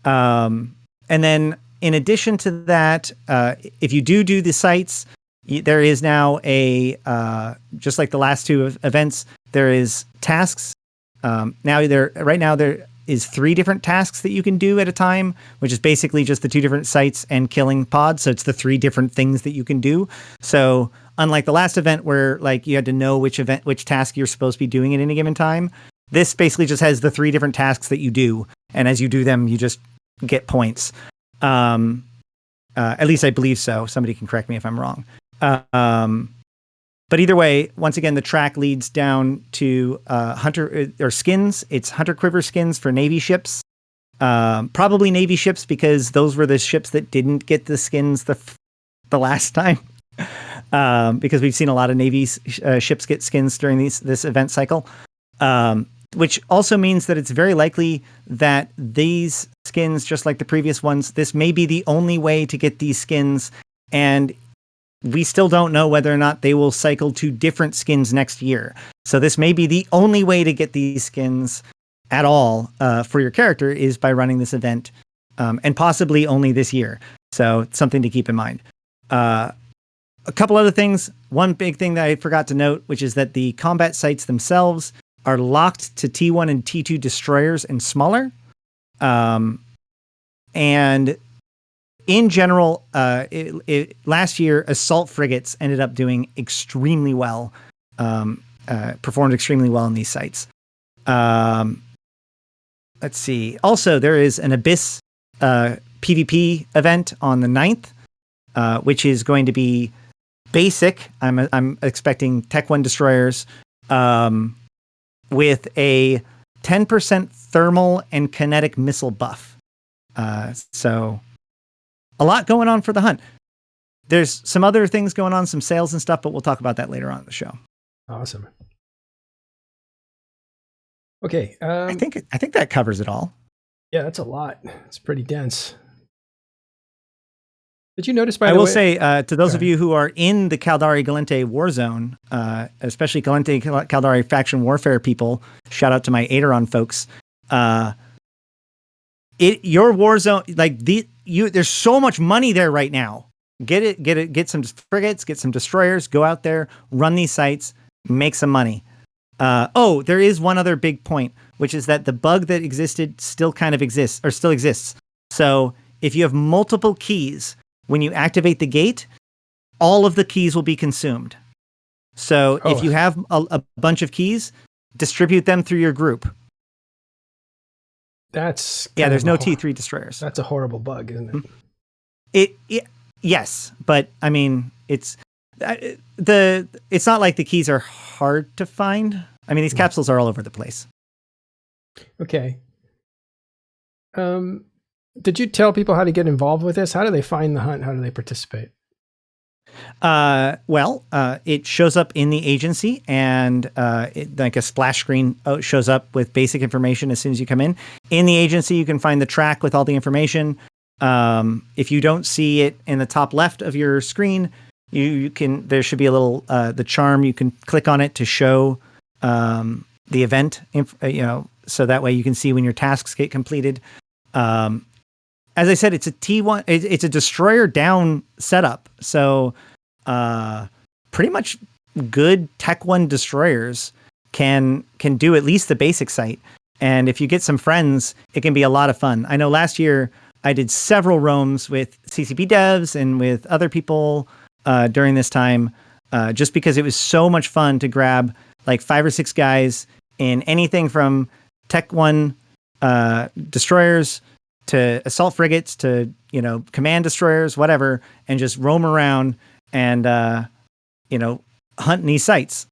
And then in addition to that, if you do the sites, there is now just like the last 2 events, there is tasks. Right now there is 3 different tasks that you can do at a time, which is basically just the 2 different sites and killing pods. So it's the 3 different things that you can do. So unlike the last event where like you had to know which task you're supposed to be doing at any given time, this basically just has the 3 different tasks that you do. And as you do them, you just get points. At least I believe so. Somebody can correct me if I'm wrong. But either way, once again, the track leads down to hunter or skins. It's hunter quiver skins for Navy ships. Probably Navy ships because those were the ships that didn't get the skins the last time. Because we've seen a lot of Navy ships get skins during this event cycle. Which also means that it's very likely that these skins, just like the previous ones, this may be the only way to get these skins. And we still don't know whether or not they will cycle to different skins next year. So this may be the only way to get these skins. at all for your character is by running this event, and possibly only this year. So it's something to keep in mind. A couple other things. One big thing that I forgot to note, which is that the combat sites themselves are locked to T1 and T2 destroyers and smaller. And in general, last year, assault frigates ended up doing extremely well, performed extremely well on these sites. Let's see. Also, there is an Abyss PvP event on the 9th, which is going to be basic. I'm expecting Tech 1 destroyers with a 10% thermal and kinetic missile buff. So a lot going on for the hunt. There's some other things going on, some sales and stuff, but we'll talk about that later on in the show. Awesome. Okay. I think that covers it all. Yeah, that's a lot. It's pretty dense. Did you notice, by the way? I will say to those of you who are in the Caldari Galente war zone, especially Galente Caldari faction warfare people, shout out to my Aderon folks. Your war zone, there's so much money there right now. Get some frigates, get some destroyers, go out there, run these sites, make some money. There is one other big point, which is that the bug that existed still exists. So if you have multiple keys, when you activate the gate, all of the keys will be consumed. So if you have a bunch of keys, distribute them through your group. There's no T3 destroyers. That's a horrible bug, isn't it? Yes, but I mean, it's not like the keys are hard to find. I mean, these capsules are all over the place. Okay. Did you tell people how to get involved with this? How do they find the hunt? How do they participate? It shows up in the agency, and like a splash screen shows up with basic information as soon as you come in. In the agency, you can find the track with all the information. If you don't see it in the top left of your screen, there should be a little the charm. You can click on it to show the event, so that way you can see when your tasks get completed. As I said, it's a T1. It's a destroyer down setup. So pretty much good Tech 1 destroyers can do at least the basic site. And if you get some friends, it can be a lot of fun. I know last year I did several roams with CCP devs and with other people during this time, just because it was so much fun to grab like 5 or 6 guys in anything from Tech 1 destroyers to assault frigates to, command destroyers, whatever, and just roam around and, hunt these sites.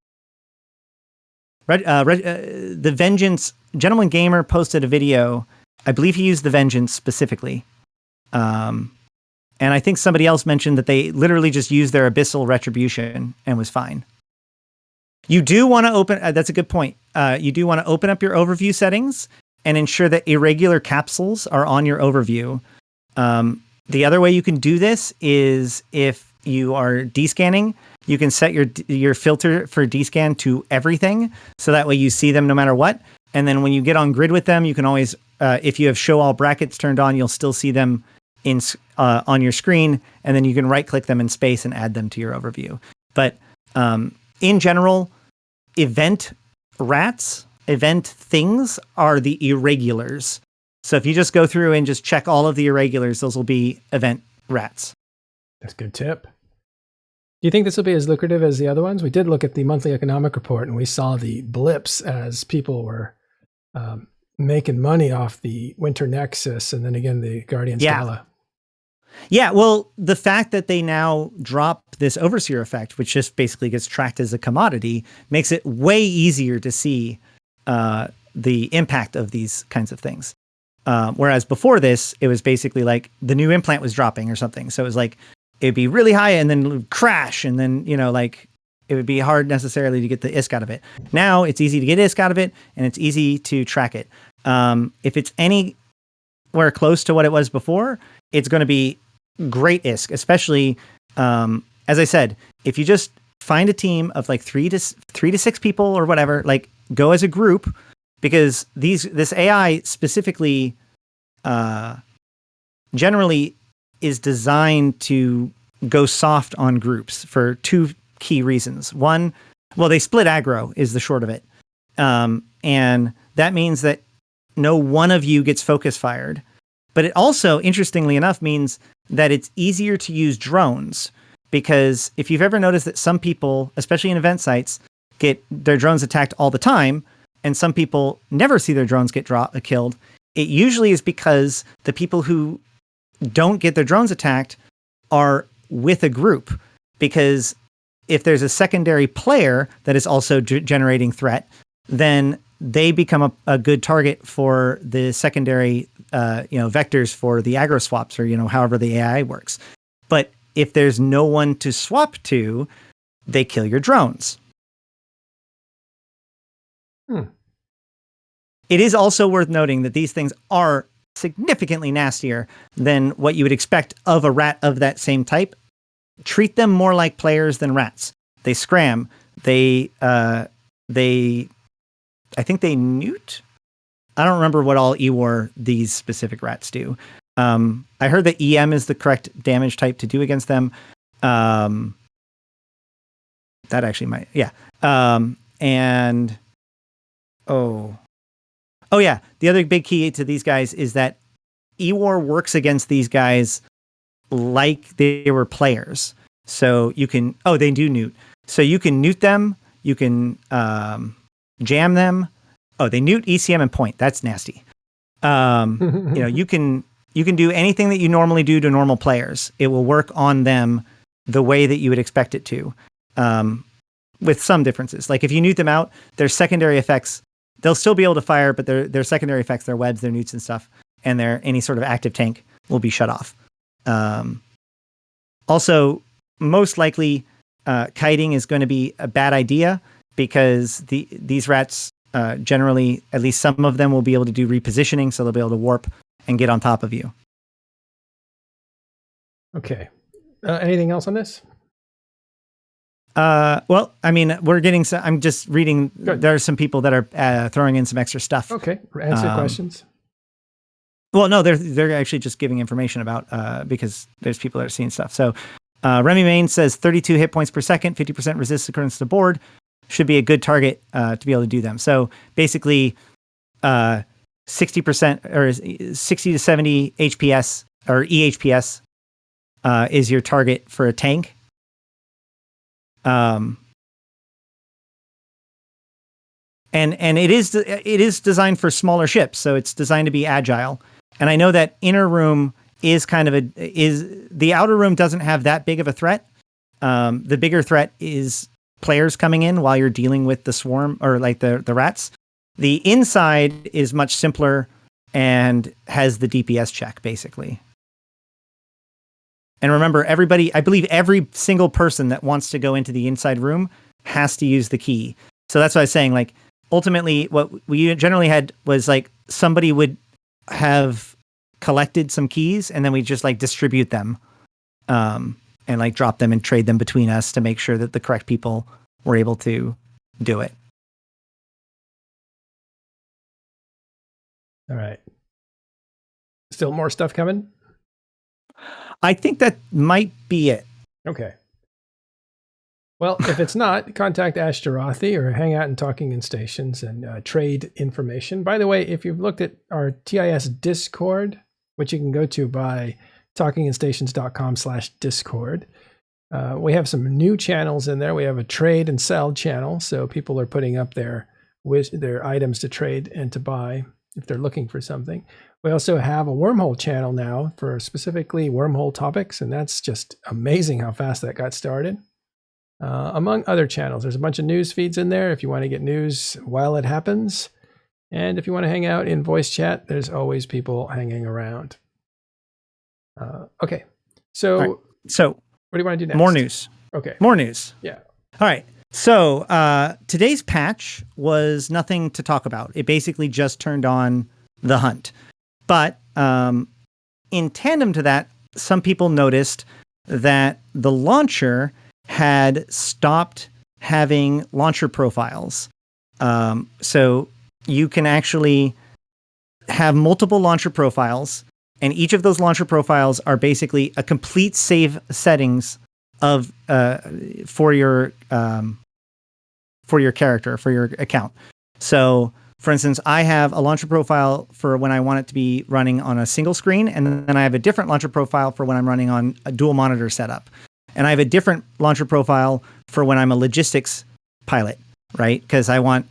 The Vengeance, Gentleman Gamer posted a video. I believe he used the Vengeance specifically. And I think somebody else mentioned that they literally just used their Abyssal Retribution and was fine. You do want to open, that's a good point. You do want to open up your overview settings and ensure that irregular capsules are on your overview. The other way you can do this is if you are descanning, you can set your filter for descan to everything, so that way you see them no matter what. And then when you get on grid with them, you can always, if you have show all brackets turned on, you'll still see them on your screen, and then you can right click them in space and add them to your overview. But in general, event things are the irregulars. So if you just go through and just check all of the irregulars, those will be event rats. That's a good tip. Do you think this will be as lucrative as the other ones? We did look at the monthly economic report, and we saw the blips as people were making money off the Winter Nexus and then again the Guardian's Gala. Yeah, well, the fact that they now drop this Overseer effect, which just basically gets tracked as a commodity, makes it way easier to see the impact of these kinds of things. Whereas before this, it was basically like the new implant was dropping or something. So it was like, it'd be really high and then it would crash. And then, it would be hard necessarily to get the ISK out of it. Now it's easy to get ISK out of it, and it's easy to track it. If it's anywhere close to what it was before, it's going to be great ISK, especially, as I said, if you just find a team of like 3 to 6 people or whatever, like go as a group, because this AI specifically generally is designed to go soft on groups for two key reasons. One, well, they split aggro is the short of it. And that means that no one of you gets focus fired. But it also, interestingly enough, means that it's easier to use drones, because if you've ever noticed that some people, especially in event sites, get their drones attacked all the time, and some people never see their drones get killed, it usually is because the people who don't get their drones attacked are with a group. Because if there's a secondary player that is also generating threat, then they become a good target for the secondary vectors for the aggro swaps, or however the AI works. But if there's no one to swap to, they kill your drones. It is also worth noting that these things are significantly nastier than what you would expect of a rat of that same type. Treat them more like players than rats. They scram. They I think they newt. I don't remember what all EWAR these specific rats do. I heard that EM is the correct damage type to do against them. That actually might, yeah. And yeah, the other big key to these guys is that EWAR works against these guys like they were players. So you can, they do newt. So you can newt them, you can jam them. They newt, ECM, and point. That's nasty. You can do anything that you normally do to normal players. It will work on them the way that you would expect it to, with some differences. Like if you newt them out, their secondary effects, they'll still be able to fire, but their secondary effects, their webs, their newts and stuff, and their any sort of active tank will be shut off. Also, most likely, kiting is going to be a bad idea, because these rats generally, at least some of them, will be able to do repositioning, so they'll be able to warp and get on top of you. Okay. Anything else on this? Well, I mean, we're getting some, I'm just reading. Good. There are some people that are throwing in some extra stuff. Okay. Answer questions. Well, no, they're actually just giving information about, because there's people that are seeing stuff. So Remy Main says 32 hit points per second, 50% resist occurrence to board. Should be a good target to be able to do them. So basically, 60% or 60 to 70 HPS or EHPS is your target for a tank. And it is designed for smaller ships, so it's designed to be agile. And I know that inner room is the outer room doesn't have that big of a threat. The bigger threat is players coming in while you're dealing with the swarm, or like the rats. The inside is much simpler and has the DPS check, basically. And remember, I believe every single person that wants to go into the inside room has to use the key. So that's why I was saying, like, ultimately what we generally had was like somebody would have collected some keys, and then we just like distribute them. And like drop them and trade them between us to make sure that the correct people were able to do it. All right. Still more stuff coming? I think that might be it. Okay. Well, if it's not, contact Ash Jarathi or hang out in Talking in Stations and trade information. By the way, if you've looked at our TIS Discord, which you can go to by talkinginstations.com/discord. We have some new channels in there. We have a trade and sell channel, so people are putting up their items to trade and to buy if they're looking for something. We also have a wormhole channel now for specifically wormhole topics, and that's just amazing how fast that got started. Among other channels, there's a bunch of news feeds in there if you want to get news while it happens. And if you want to hang out in voice chat, there's always people hanging around. Okay. So, right. So what do you want to do next? More news. Okay. More news. Yeah. All right. So today's patch was nothing to talk about. It basically just turned on the hunt. But in tandem to that, some people noticed that the launcher had stopped having launcher profiles. So you can actually have multiple launcher profiles, and each of those launcher profiles are basically a complete save settings of for your character, for your account. So, for instance, I have a launcher profile for when I want it to be running on a single screen, and then I have a different launcher profile for when I'm running on a dual monitor setup. And I have a different launcher profile for when I'm a logistics pilot, right? Because I want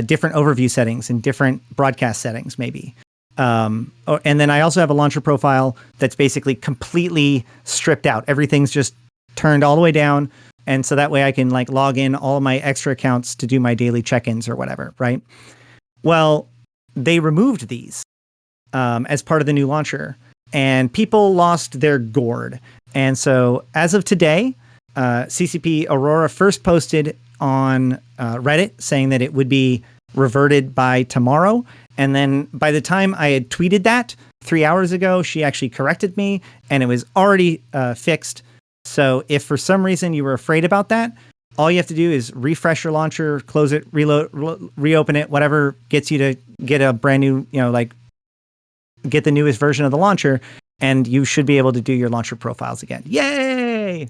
different overview settings and different broadcast settings, maybe. And then I also have a launcher profile that's basically completely stripped out. Everything's just turned all the way down. And so that way I can like log in all of my extra accounts to do my daily check-ins or whatever, right? Well, they removed these as part of the new launcher, and people lost their gourd. And so as of today, CCP Aurora first posted on Reddit saying that it would be reverted by tomorrow. And then by the time I had tweeted that 3 hours ago, she actually corrected me and it was already fixed. So if for some reason you were afraid about that, all you have to do is refresh your launcher, close it, reload, reopen it, whatever gets you to get a brand new, get the newest version of the launcher, and you should be able to do your launcher profiles again. Yay!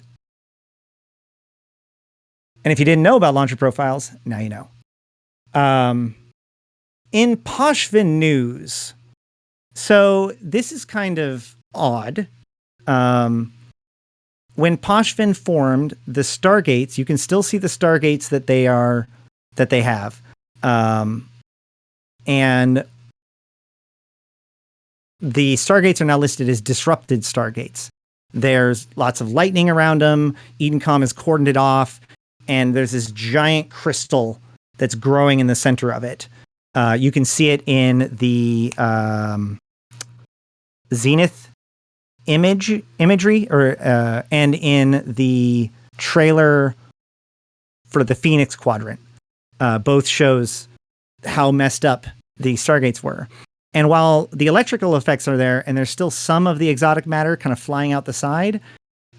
And if you didn't know about launcher profiles, now you know. In Poshvin news, so this is kind of odd. When Poshvin formed the Stargates, you can still see the Stargates that they have. And the Stargates are now listed as disrupted Stargates. There's lots of lightning around them. Edencom has cordoned it off. And there's this giant crystal that's growing in the center of it. You can see it in the Zenith imagery, and in the trailer for the Phoenix Quadrant. Both shows how messed up the Stargates were. And while the electrical effects are there, and there's still some of the exotic matter kind of flying out the side,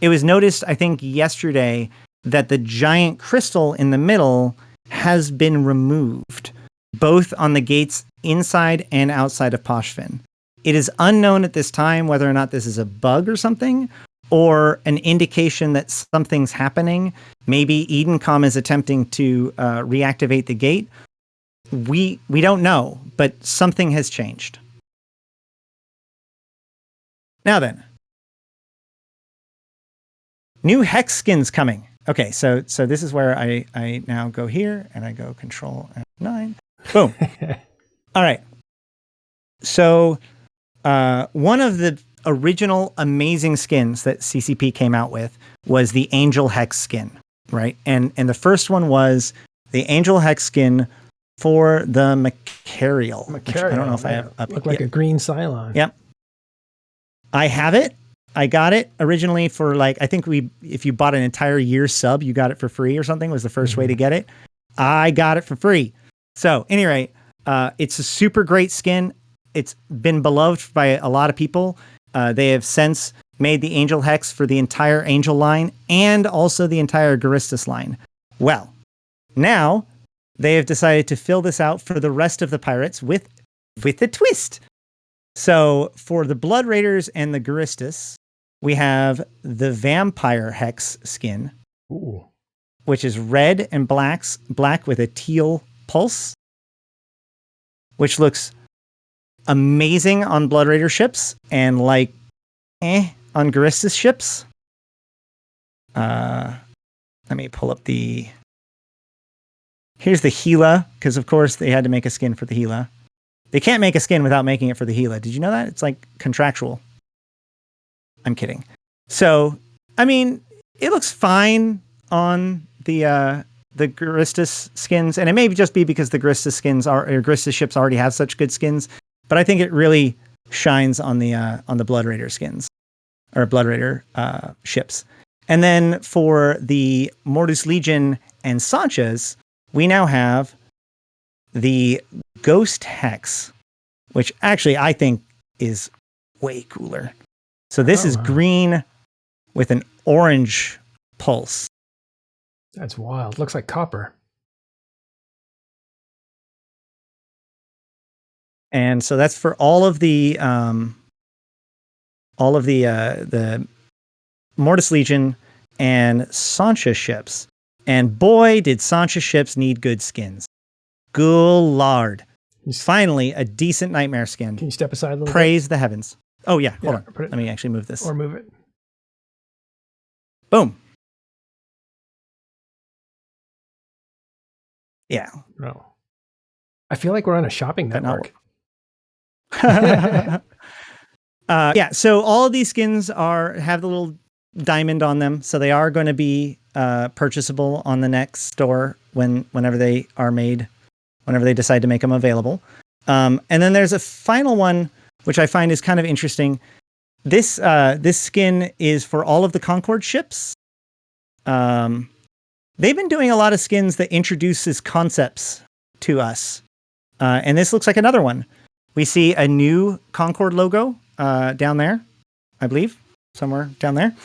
it was noticed, I think, yesterday that the giant crystal in the middle has been removed, both on the gates inside and outside of Poshvin. It is unknown at this time whether or not this is a bug or something, or an indication that something's happening. Maybe Edencom is attempting to reactivate the gate. We don't know, but something has changed. Now then, new hex skins coming. Okay, so this is where I now go here and I go Control F9. Boom. All right. So one of the original amazing skins that CCP came out with was the Angel Hex skin, right? And the first one was the Angel Hex skin for the Macarial. I don't know if I have up. Look like a green Cylon. Yep. I have it. I got it originally for like, I think if you bought an entire year sub, you got it for free or something was the first way to get it. I got it for free. So anyway, it's a super great skin. It's been beloved by a lot of people. They have since made the Angel Hex for the entire Angel line and also the entire Garistus line. Well, now they have decided to fill this out for the rest of the pirates with a twist. So for the Blood Raiders and the Garistus, we have the Vampire Hex skin, which is red and black with a teal pulse, which looks amazing on Blood Raider ships and like on Garistus ships. Let me pull up here's the Gila, because of course they had to make a skin for the Gila. They can't make a skin without making it for the Gila. Did you know that? It's like contractual. I'm kidding. So, I mean, it looks fine on the Garistus skins, and it may just be because the Garistus ships already have such good skins. But I think it really shines on the Blood Raider skins, or Blood Raider ships. And then for the Mortis Legion and Sanchez, we now have the Ghost Hex, which actually I think is way cooler. So this is green with an orange pulse. That's wild. Looks like copper. And so that's for all of the Mortis Legion and Sancha ships. And boy, did Sancha ships need good skins. Good lord. Finally, a decent nightmare skin. Can you step aside a little Praise the heavens. Oh, yeah. Hold on. Let me actually move this. Or move it. Boom. Yeah. No. I feel like we're on a shopping network. Yeah. So all of these skins have the little diamond on them. So they are going to be purchasable on the next store whenever they are made, whenever they decide to make them available. And then there's a final one, which I find is kind of interesting. This skin is for all of the Concord ships. They've been doing a lot of skins that introduces concepts to us. And this looks like another one. We see a new Concord logo down there, I believe, somewhere down there.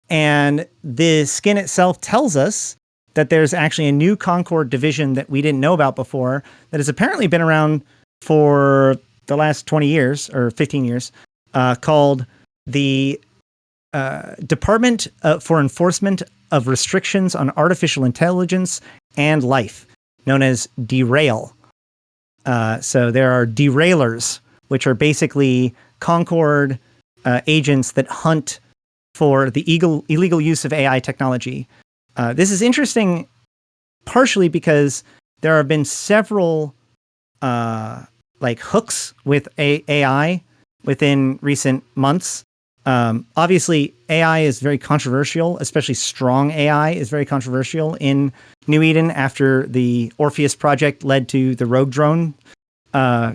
And the skin itself tells us that there's actually a new Concord division that we didn't know about before that has apparently been around for the last 20 years or 15 years, called the Department for Enforcement of Restrictions on Artificial Intelligence and Life, known as Derail. So there are derailers, which are basically Concord agents that hunt for the illegal use of AI technology. This is interesting partially because there have been several hooks with AI within recent months. Obviously, AI is very controversial, especially strong AI is very controversial in New Eden after the Orpheus project led to the Rogue drone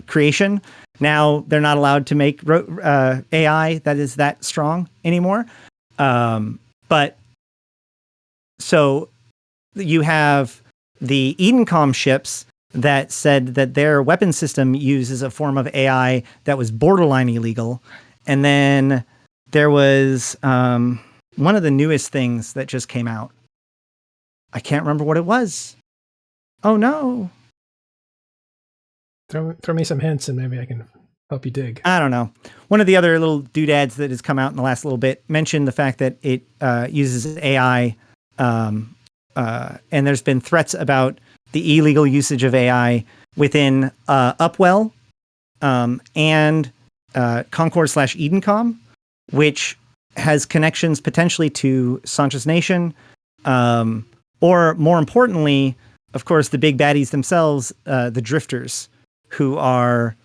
creation. Now they're not allowed to make AI that is that strong anymore. But so you have the Edencom ships that said that their weapon system uses a form of AI that was borderline illegal. And then there was one of the newest things that just came out. I can't remember what it was. Oh, no. Throw me some hints and maybe I can help you dig. I don't know. One of the other little doodads that has come out in the last little bit mentioned the fact that it uses AI. And there's been threats about the illegal usage of AI within Upwell and Concord/Edencom, which has connections potentially to Sancha's Nation, or more importantly, of course, the big baddies themselves, the Drifters, who are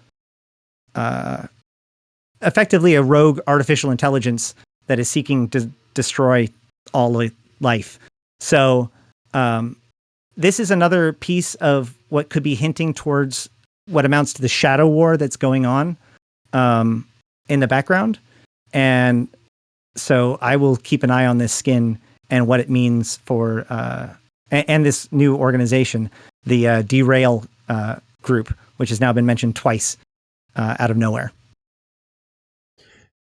effectively a rogue artificial intelligence that is seeking to destroy all life. So this is another piece of what could be hinting towards what amounts to the shadow war that's going on in the background. And so I will keep an eye on this skin and what it means for and this new organization, the Derail group, which has now been mentioned twice out of nowhere.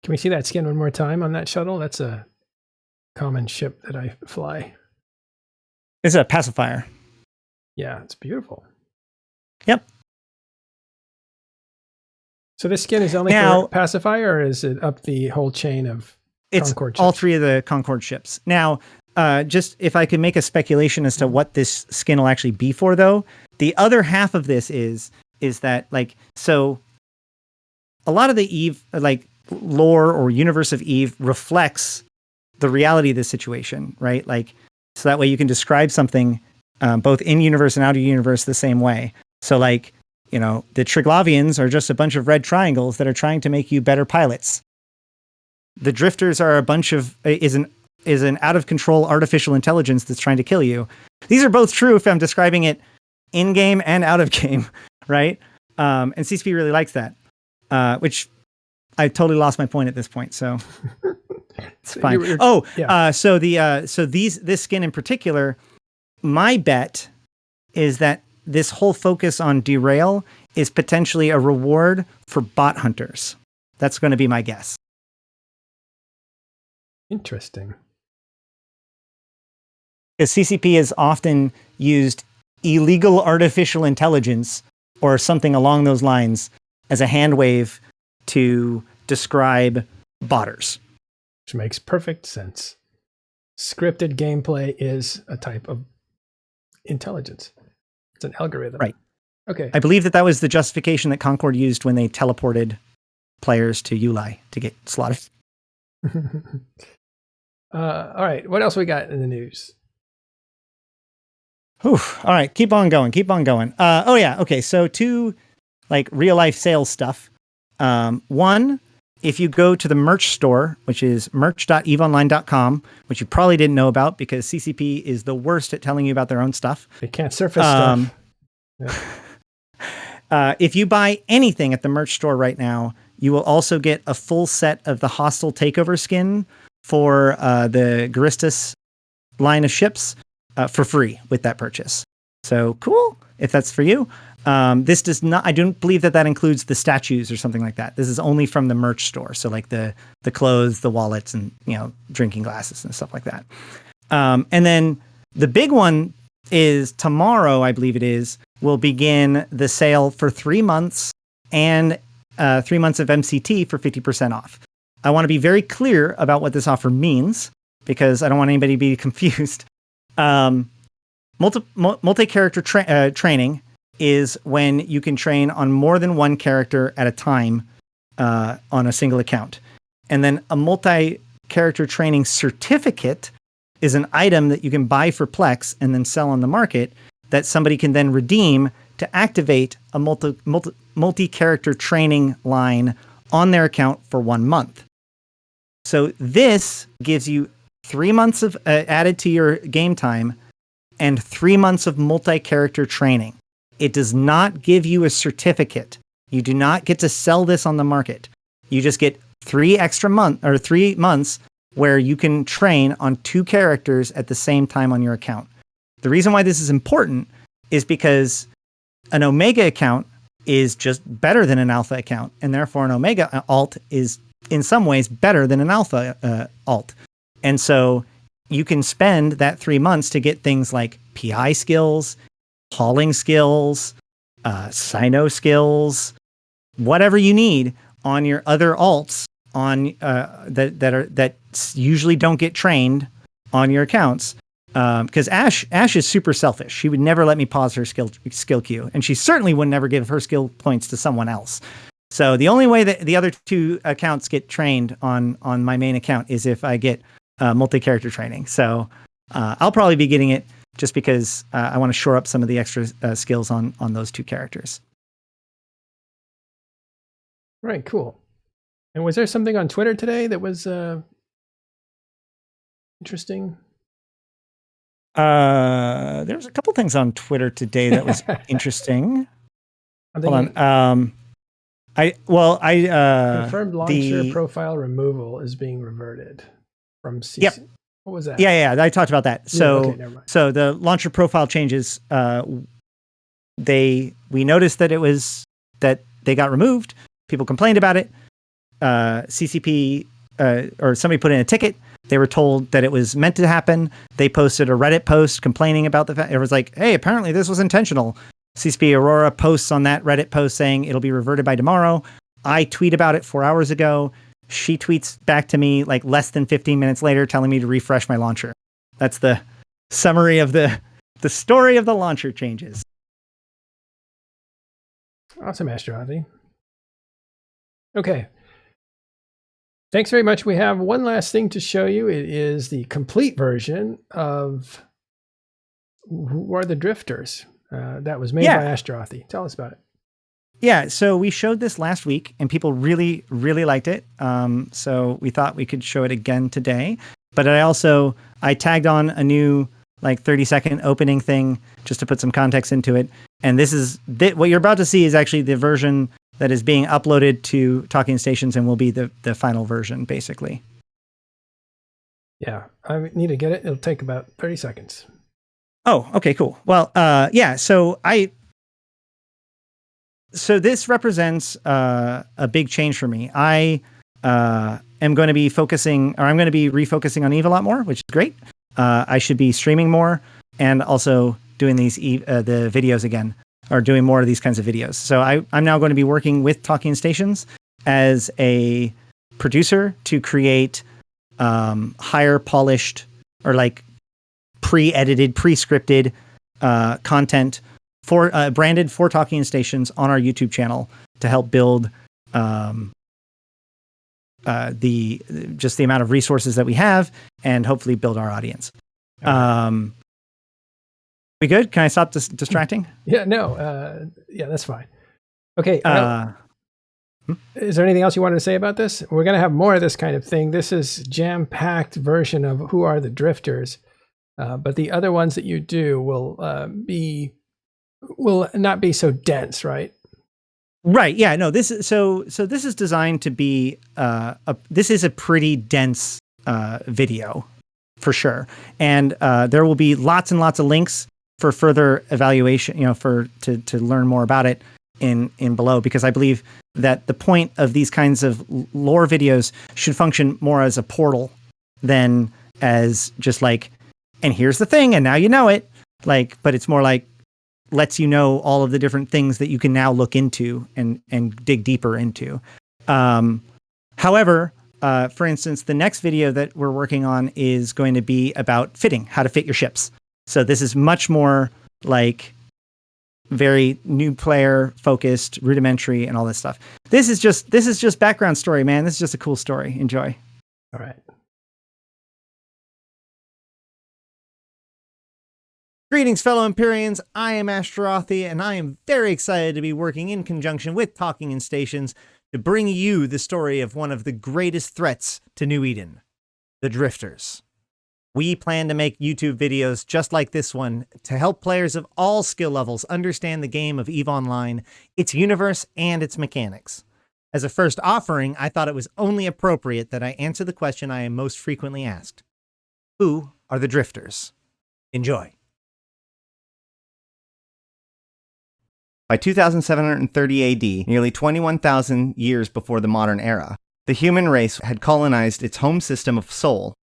Can we see that skin one more time on that shuttle? That's a common ship that I fly. It's a pacifier. Yeah, it's beautiful. Yep. So this skin is only for pacifier, or is it up the whole chain of Concord ships? All three of the Concord ships. Now, just if I could make a speculation as to what this skin will actually be for, though, the other half of this is that, so a lot of the Eve, lore or universe of Eve reflects the reality of this situation, right? So that way you can describe something both in universe and out of universe the same way. So the Triglavians are just a bunch of red triangles that are trying to make you better pilots. The Drifters are a bunch of is an out of control artificial intelligence that's trying to kill you. These are both true if I'm describing it in game and out of game, right? And CCP really likes that, which I totally lost my point at this point. So it's fine. So this skin in particular, my bet is that this whole focus on Derail is potentially a reward for bot hunters. That's going to be my guess. Interesting. Because CCP has often used illegal artificial intelligence or something along those lines as a hand wave to describe botters. Which makes perfect sense. Scripted gameplay is a type of intelligence. It's an algorithm. Right. Okay. I believe that was the justification that Concord used when they teleported players to Uli to get slaughtered. All right. What else we got in the news? All right. Keep on going. Oh, yeah. Okay. So 2 like real life sales stuff. One, if you go to the merch store, which is merch.eveonline.com, which you probably didn't know about because CCP is the worst at telling you about their own stuff. They can't surface stuff. Yeah. If you buy anything at the merch store right now, you will also get a full set of the Hostile Takeover skin for the Garistas line of ships for free with that purchase. So cool if that's for you. This does not, I don't believe that includes the statues or something like that. This is only from the merch store. So like the clothes, the wallets, and, drinking glasses and stuff like that. And then the big one is tomorrow, I believe it is, will begin the sale for 3 months and 3 months of MCT for 50% off. I want to be very clear about what this offer means because I don't want anybody to be confused. Multi-character training is when you can train on more than one character at a time on a single account. And then a multi-character training certificate is an item that you can buy for Plex and then sell on the market that somebody can then redeem to activate a multi-character training line on their account for 1 month. So this gives you 3 months of added to your game time and 3 months of multi-character training. It does not give you a certificate. You do not get to sell this on the market. You just get 3 months where you can train on 2 characters at the same time on your account. The reason why this is important is because an Omega account is just better than an Alpha account, and therefore an Omega alt is in some ways better than an Alpha alt. And so you can spend that 3 months to get things like PI skills, hauling skills, Sino skills, whatever you need on your other alts on that usually don't get trained on your accounts. Because Ash is super selfish. She would never let me pause her skill queue, and she certainly would never give her skill points to someone else. So the only way that the other 2 accounts get trained on my main account is if I get multi-character training. So I'll probably be getting it just because I want to shore up some of the extra skills on those 2 characters. Right, cool. And was there something on Twitter today that was interesting? There's a couple things on Twitter today that was interesting. Hold on. Confirmed launcher profile removal is being reverted from CC. Yep. What was that? Yeah, I talked about that. So, okay, never mind. So the launcher profile changes. We noticed that they got removed. People complained about it. CCP or somebody put in a ticket. They were told that it was meant to happen. They posted a Reddit post complaining about the fact. It was like, hey, apparently this was intentional. CCP Aurora posts on that Reddit post saying it'll be reverted by tomorrow. I tweet about it 4 hours ago. She tweets back to me like less than 15 minutes later telling me to refresh my launcher. That's the summary of the story of the launcher changes. Awesome, Astrology. Okay. Thanks very much. We have one last thing to show you. It is the complete version of Who Are the Drifters? That was made by Astrothy. Tell us about it. Yeah, so we showed this last week, and people really, really liked it. So we thought we could show it again today. But I tagged on a new 30-second opening thing just to put some context into it. And what you're about to see is actually the version that is being uploaded to Talking Stations and will be the final version, basically. Yeah, I need to get it. It'll take about 30 seconds. Oh, okay, cool. Well, yeah, so this represents a big change for me. I am going to be refocusing on Eve a lot more, which is great. I should be streaming more and also doing the videos again. are doing more of these kinds of videos. So I'm now going to be working with Talking Stations as a producer to create higher polished or like pre-edited, pre-scripted content for branded for Talking Stations on our YouTube channel to help build the amount of resources that we have and hopefully build our audience. We good? Can I stop distracting? Yeah, no. Yeah, that's fine. Okay. Is there anything else you wanted to say about this? We're going to have more of this kind of thing. This is jam-packed version of Who Are the Drifters? But the other ones that you do will not be so dense, right? Right. Yeah. No. This is this is designed to be this is a pretty dense video for sure, and there will be lots and lots of links for further evaluation. To learn more about it in below, because I believe that the point of these kinds of lore videos should function more as a portal than as just like, and here's the thing, and now you know it. Like, but it's more like lets you know all of the different things that you can now look into and dig deeper into. However, for instance, the next video that we're working on is going to be about fitting, how to fit your ships. So this is much more like very new player focused, rudimentary, and all this stuff. This is just background story, man. This is just a cool story. Enjoy. All right. Greetings, fellow Empyreans. I am Ashtarothi, and I am very excited to be working in conjunction with Talking Stations to bring you the story of one of the greatest threats to New Eden, the Drifters. We plan to make YouTube videos just like this one to help players of all skill levels understand the game of EVE Online, its universe, and its mechanics. As a first offering, I thought it was only appropriate that I answer the question I am most frequently asked. Who are the Drifters? Enjoy. By 2730 AD, nearly 21,000 years before the modern era, the human race had colonized its home system of Sol.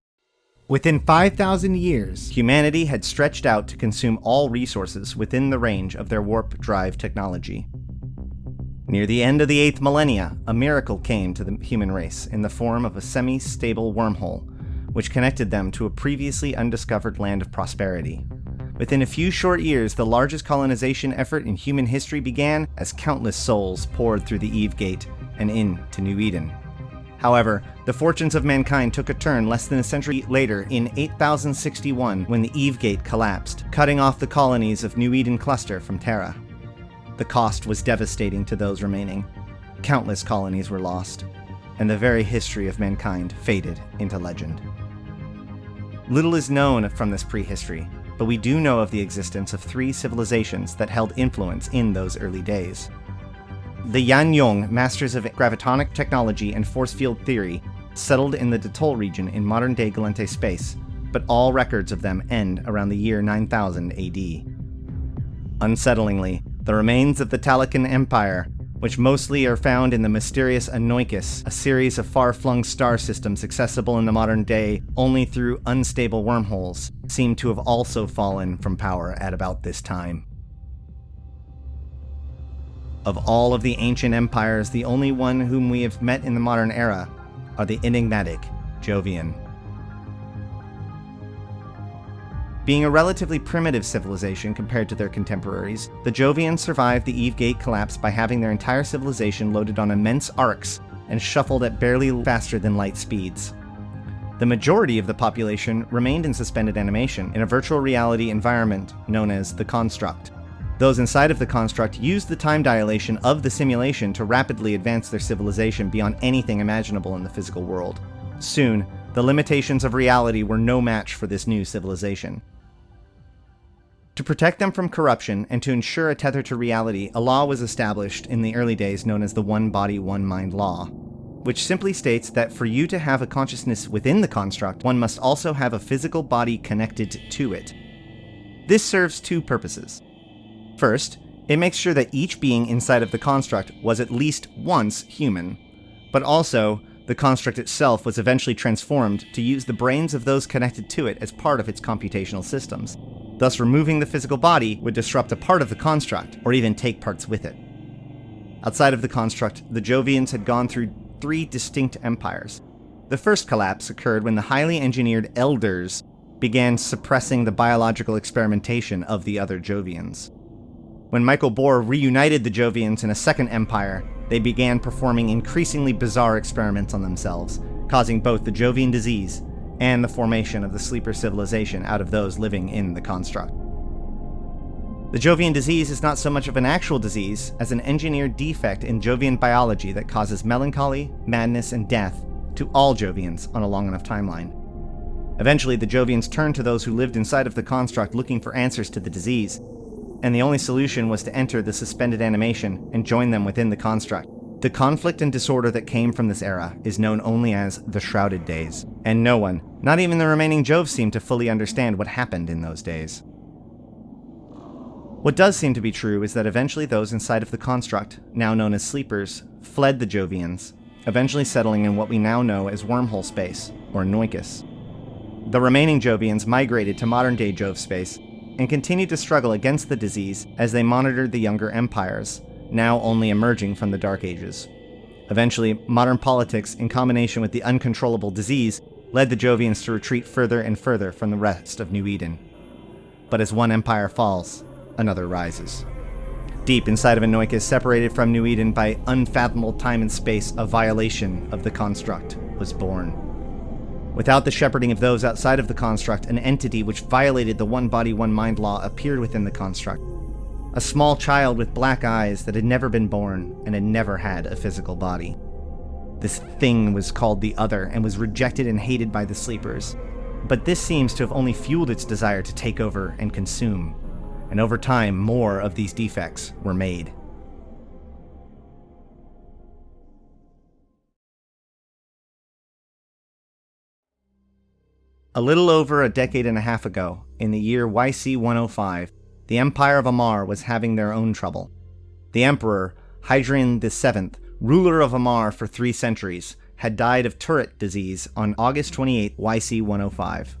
Within 5,000 years, humanity had stretched out to consume all resources within the range of their warp drive technology. Near the end of the 8th millennia, a miracle came to the human race in the form of a semi-stable wormhole, which connected them to a previously undiscovered land of prosperity. Within a few short years, the largest colonization effort in human history began as countless souls poured through the Eve Gate and into New Eden. However, the fortunes of mankind took a turn less than a century later in 8061 when the Eve Gate collapsed, cutting off the colonies of New Eden Cluster from Terra. The cost was devastating to those remaining. Countless colonies were lost, and the very history of mankind faded into legend. Little is known from this prehistory, but we do know of the existence of 3 civilizations that held influence in those early days. The Yan Yong, masters of gravitonic technology and force field theory, settled in the Detol region in modern-day Galente space, but all records of them end around the year 9000 AD. Unsettlingly, the remains of the Talakan Empire, which mostly are found in the mysterious Anoikis, a series of far-flung star systems accessible in the modern day only through unstable wormholes, seem to have also fallen from power at about this time. Of all of the ancient empires, the only one whom we have met in the modern era are the enigmatic Jovian. Being a relatively primitive civilization compared to their contemporaries, the Jovians survived the Eve Gate collapse by having their entire civilization loaded on immense arcs and shuffled at barely faster than light speeds. The majority of the population remained in suspended animation in a virtual reality environment known as the Construct. Those inside of the Construct used the time dilation of the simulation to rapidly advance their civilization beyond anything imaginable in the physical world. Soon, the limitations of reality were no match for this new civilization. To protect them from corruption and to ensure a tether to reality, a law was established in the early days known as the One Body, One Mind Law, which simply states that for you to have a consciousness within the construct, one must also have a physical body connected to it. This serves 2 purposes. First, it makes sure that each being inside of the construct was at least once human, but also the construct itself was eventually transformed to use the brains of those connected to it as part of its computational systems. Thus, removing the physical body would disrupt a part of the construct, or even take parts with it. Outside of the construct, the Jovians had gone through 3 distinct empires. The first collapse occurred when the highly engineered Elders began suppressing the biological experimentation of the other Jovians. When Michael Bohr reunited the Jovians in a second empire, they began performing increasingly bizarre experiments on themselves, causing both the Jovian disease and the formation of the sleeper civilization out of those living in the construct. The Jovian disease is not so much of an actual disease as an engineered defect in Jovian biology that causes melancholy, madness, and death to all Jovians on a long enough timeline. Eventually, the Jovians turned to those who lived inside of the construct looking for answers to the disease, and the only solution was to enter the suspended animation and join them within the construct. The conflict and disorder that came from this era is known only as the Shrouded Days, and no one, not even the remaining Jove, seemed to fully understand what happened in those days. What does seem to be true is that eventually those inside of the construct, now known as sleepers, fled the Jovians, eventually settling in what we now know as wormhole space, or Noikis. The remaining Jovians migrated to modern-day Jove space and continued to struggle against the disease as they monitored the younger empires, now only emerging from the Dark Ages. Eventually, modern politics, in combination with the uncontrollable disease, led the Jovians to retreat further and further from the rest of New Eden. But as one empire falls, another rises. Deep inside of Anoikis, separated from New Eden by unfathomable time and space, a violation of the construct was born. Without the shepherding of those outside of the construct, an entity which violated the one body, one mind law appeared within the construct. A small child with black eyes that had never been born and had never had a physical body. This thing was called the Other and was rejected and hated by the Sleepers. But this seems to have only fueled its desire to take over and consume. And over time, more of these defects were made. A little over a decade and a half ago, in the year YC 105, the Empire of Amar was having their own trouble. The Emperor, Hadrian VII, ruler of Amar for 3 centuries, had died of turret disease on August 28, YC 105.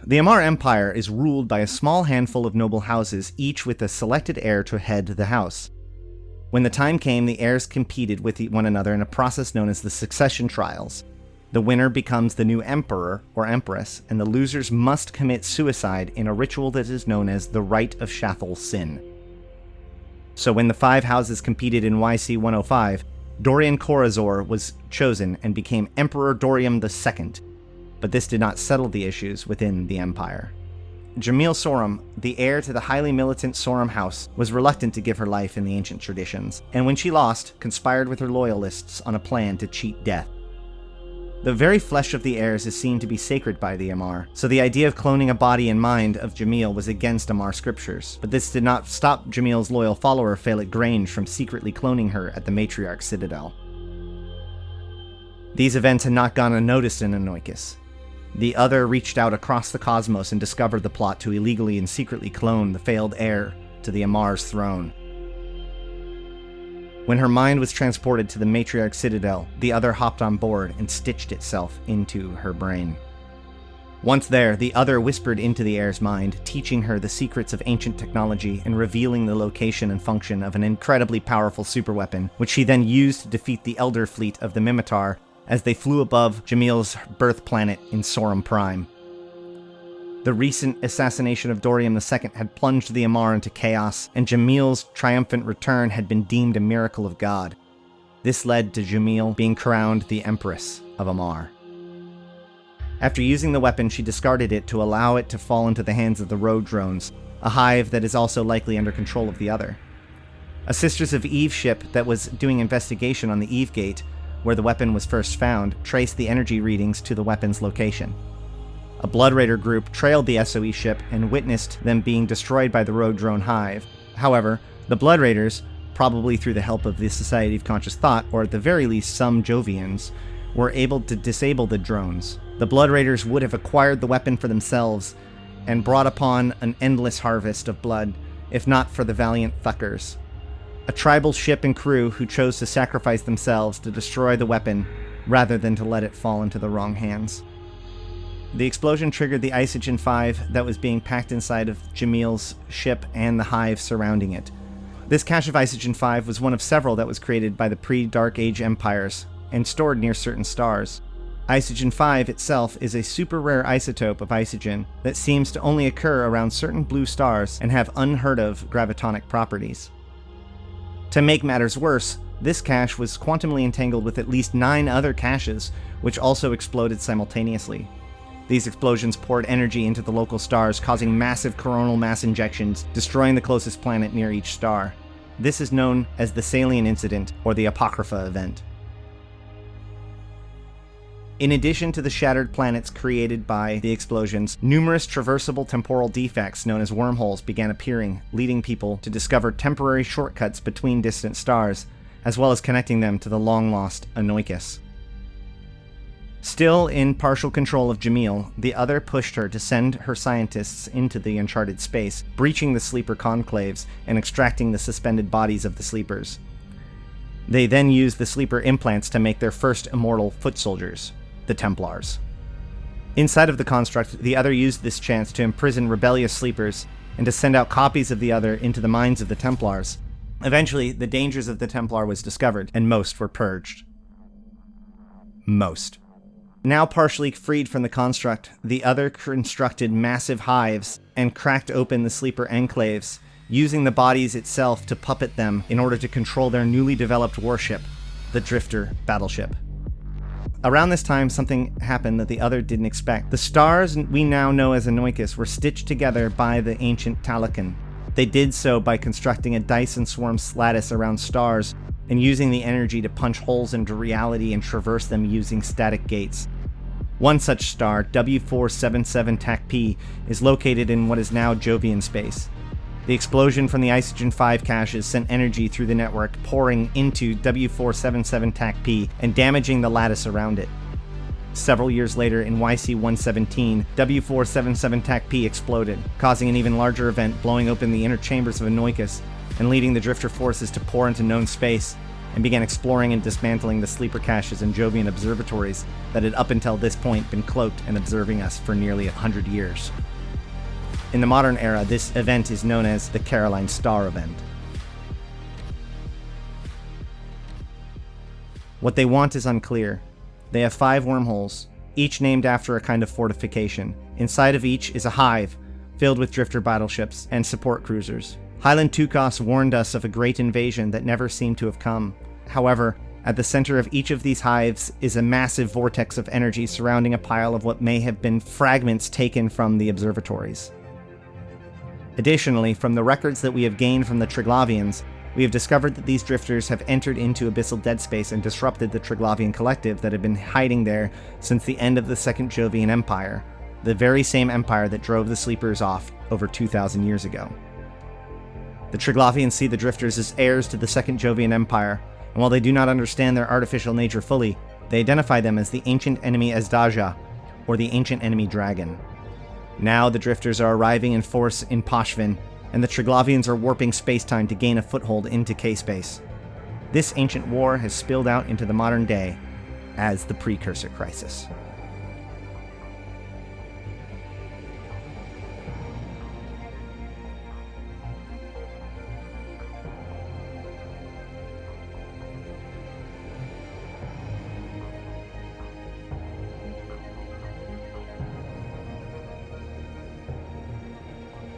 The Amar Empire is ruled by a small handful of noble houses, each with a selected heir to head the house. When the time came, the heirs competed with one another in a process known as the succession trials. The winner becomes the new emperor or empress, and the losers must commit suicide in a ritual that is known as the Rite of Shathal Sin. So when the 5 houses competed in YC 105, Dorian Corazor was chosen and became Emperor Dorium II, but this did not settle the issues within the empire. Jamil Sorum, the heir to the highly militant Sorum house, was reluctant to give her life in the ancient traditions, and when she lost, conspired with her loyalists on a plan to cheat death. The very flesh of the heirs is seen to be sacred by the Amar, so the idea of cloning a body and mind of Jamil was against Amar scriptures, but this did not stop Jamil's loyal follower Phallic Grange from secretly cloning her at the Matriarch's Citadel. These events had not gone unnoticed in Anoikis. The Other reached out across the cosmos and discovered the plot to illegally and secretly clone the failed heir to the Amar's throne. When her mind was transported to the Matriarch's Citadel, the Other hopped on board and stitched itself into her brain. Once there, the Other whispered into the heir's mind, teaching her the secrets of ancient technology and revealing the location and function of an incredibly powerful superweapon, which she then used to defeat the Elder fleet of the Mimitar as they flew above Jamil's birth planet in Sorum Prime. The recent assassination of Dorium II had plunged the Amar into chaos, and Jamil's triumphant return had been deemed a miracle of God. This led to Jamil being crowned the Empress of Amar. After using the weapon, she discarded it to allow it to fall into the hands of the Road Drones, a hive that is also likely under control of the Other. A Sisters of Eve ship that was doing investigation on the Eve Gate, where the weapon was first found, traced the energy readings to the weapon's location. A Blood Raider group trailed the SOE ship and witnessed them being destroyed by the Road Drone hive. However, the Blood Raiders, probably through the help of the Society of Conscious Thought, or at the very least some Jovians, were able to disable the drones. The Blood Raiders would have acquired the weapon for themselves and brought upon an endless harvest of blood, if not for the valiant Thuckers. A tribal ship and crew who chose to sacrifice themselves to destroy the weapon rather than to let it fall into the wrong hands. The explosion triggered the Isogen 5 that was being packed inside of Jamil's ship and the hive surrounding it. This cache of Isogen 5 was one of several that was created by the pre-Dark Age empires and stored near certain stars. Isogen 5 itself is a super rare isotope of isogen that seems to only occur around certain blue stars and have unheard of gravitonic properties. To make matters worse, this cache was quantumly entangled with at least 9 other caches, which also exploded simultaneously. These explosions poured energy into the local stars, causing massive coronal mass injections, destroying the closest planet near each star. This is known as the Salient Incident, or the Apocrypha event. In addition to the shattered planets created by the explosions, numerous traversable temporal defects known as wormholes began appearing, leading people to discover temporary shortcuts between distant stars, as well as connecting them to the long-lost Anoikis. Still in partial control of Jamil, the Other pushed her to send her scientists into the uncharted space, breaching the sleeper conclaves and extracting the suspended bodies of the sleepers. They then used the sleeper implants to make their first immortal foot soldiers, the Templars. Inside of the construct, the Other used this chance to imprison rebellious sleepers and to send out copies of the Other into the minds of the Templars. Eventually, the dangers of the Templar was discovered, and most were purged. Most. Now partially freed from the construct, the Other constructed massive hives and cracked open the sleeper enclaves, using the bodies itself to puppet them in order to control their newly developed warship, the Drifter battleship. Around this time, something happened that the Other didn't expect. The stars we now know as Anoikis were stitched together by the ancient Talakan. They did so by constructing a Dyson swarm lattice around stars and using the energy to punch holes into reality and traverse them using static gates. One such star, W477 TAC-P, is located in what is now Jovian space. The explosion from the Isogen 5 caches sent energy through the network, pouring into W477 TAC-P and damaging the lattice around it. Several years later, in YC-117, W477 TAC-P exploded, causing an even larger event, blowing open the inner chambers of Anoikis and leading the Drifter forces to pour into known space and began exploring and dismantling the sleeper caches and Jovian observatories that had up until this point been cloaked and observing us for nearly 100 years. In the modern era, this event is known as the Caroline Star event. What they want is unclear. They have 5 wormholes, each named after a kind of fortification. Inside of each is a hive, filled with drifter battleships and support cruisers. Highland Tukos warned us of a great invasion that never seemed to have come. However, at the center of each of these hives is a massive vortex of energy surrounding a pile of what may have been fragments taken from the observatories. Additionally, from the records that we have gained from the Triglavians, we have discovered that these drifters have entered into abyssal dead space and disrupted the Triglavian collective that had been hiding there since the end of the Second Jovian Empire, the very same empire that drove the sleepers off over 2,000 years ago. The Triglavians see the drifters as heirs to the Second Jovian Empire, and while they do not understand their artificial nature fully, they identify them as the ancient enemy Azdaja, or the ancient enemy dragon. Now the drifters are arriving in force in Poshvin, and the Triglavians are warping space-time to gain a foothold into K-space. This ancient war has spilled out into the modern day as the Precursor Crisis.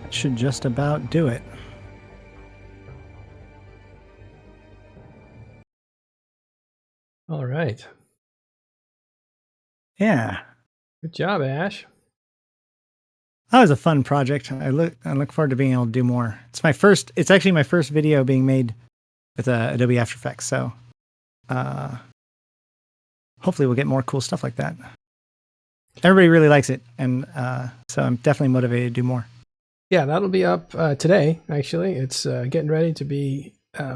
Should just about do it. All right. Yeah. Good job, Ash. That was a fun project. I look forward to being able to do more. It's actually my first video being made with Adobe After Effects, so hopefully we'll get more cool stuff like that. Everybody really likes it, and so I'm definitely motivated to do more. Yeah, that'll be up today, actually. It's getting ready to be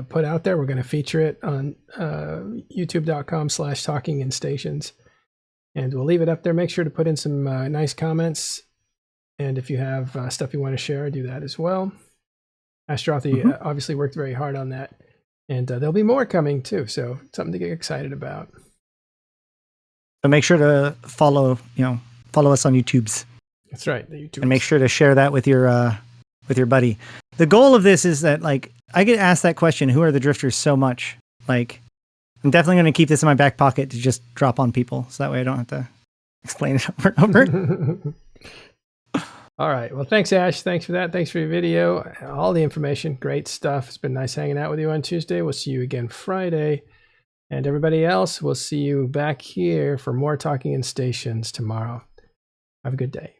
put out there. We're going to feature it on youtube.com/talkinginstations. And we'll leave it up there. Make sure to put in some nice comments. And if you have stuff you want to share, do that as well. Astrothy obviously worked very hard on that. And there'll be more coming too. So something to get excited about. So make sure to follow, Follow us on YouTube's. That's right. The YouTube. And make sure to share that with your buddy. The goal of this is that, like, I get asked that question, who are the drifters, so much. Like, I'm definitely going to keep this in my back pocket to just drop on people. So that way I don't have to explain it over and over. All right. Well, thanks, Ash. Thanks for that. Thanks for your video. All the information. Great stuff. It's been nice hanging out with you on Tuesday. We'll see you again Friday. And everybody else, we'll see you back here for more Talking in Stations tomorrow. Have a good day.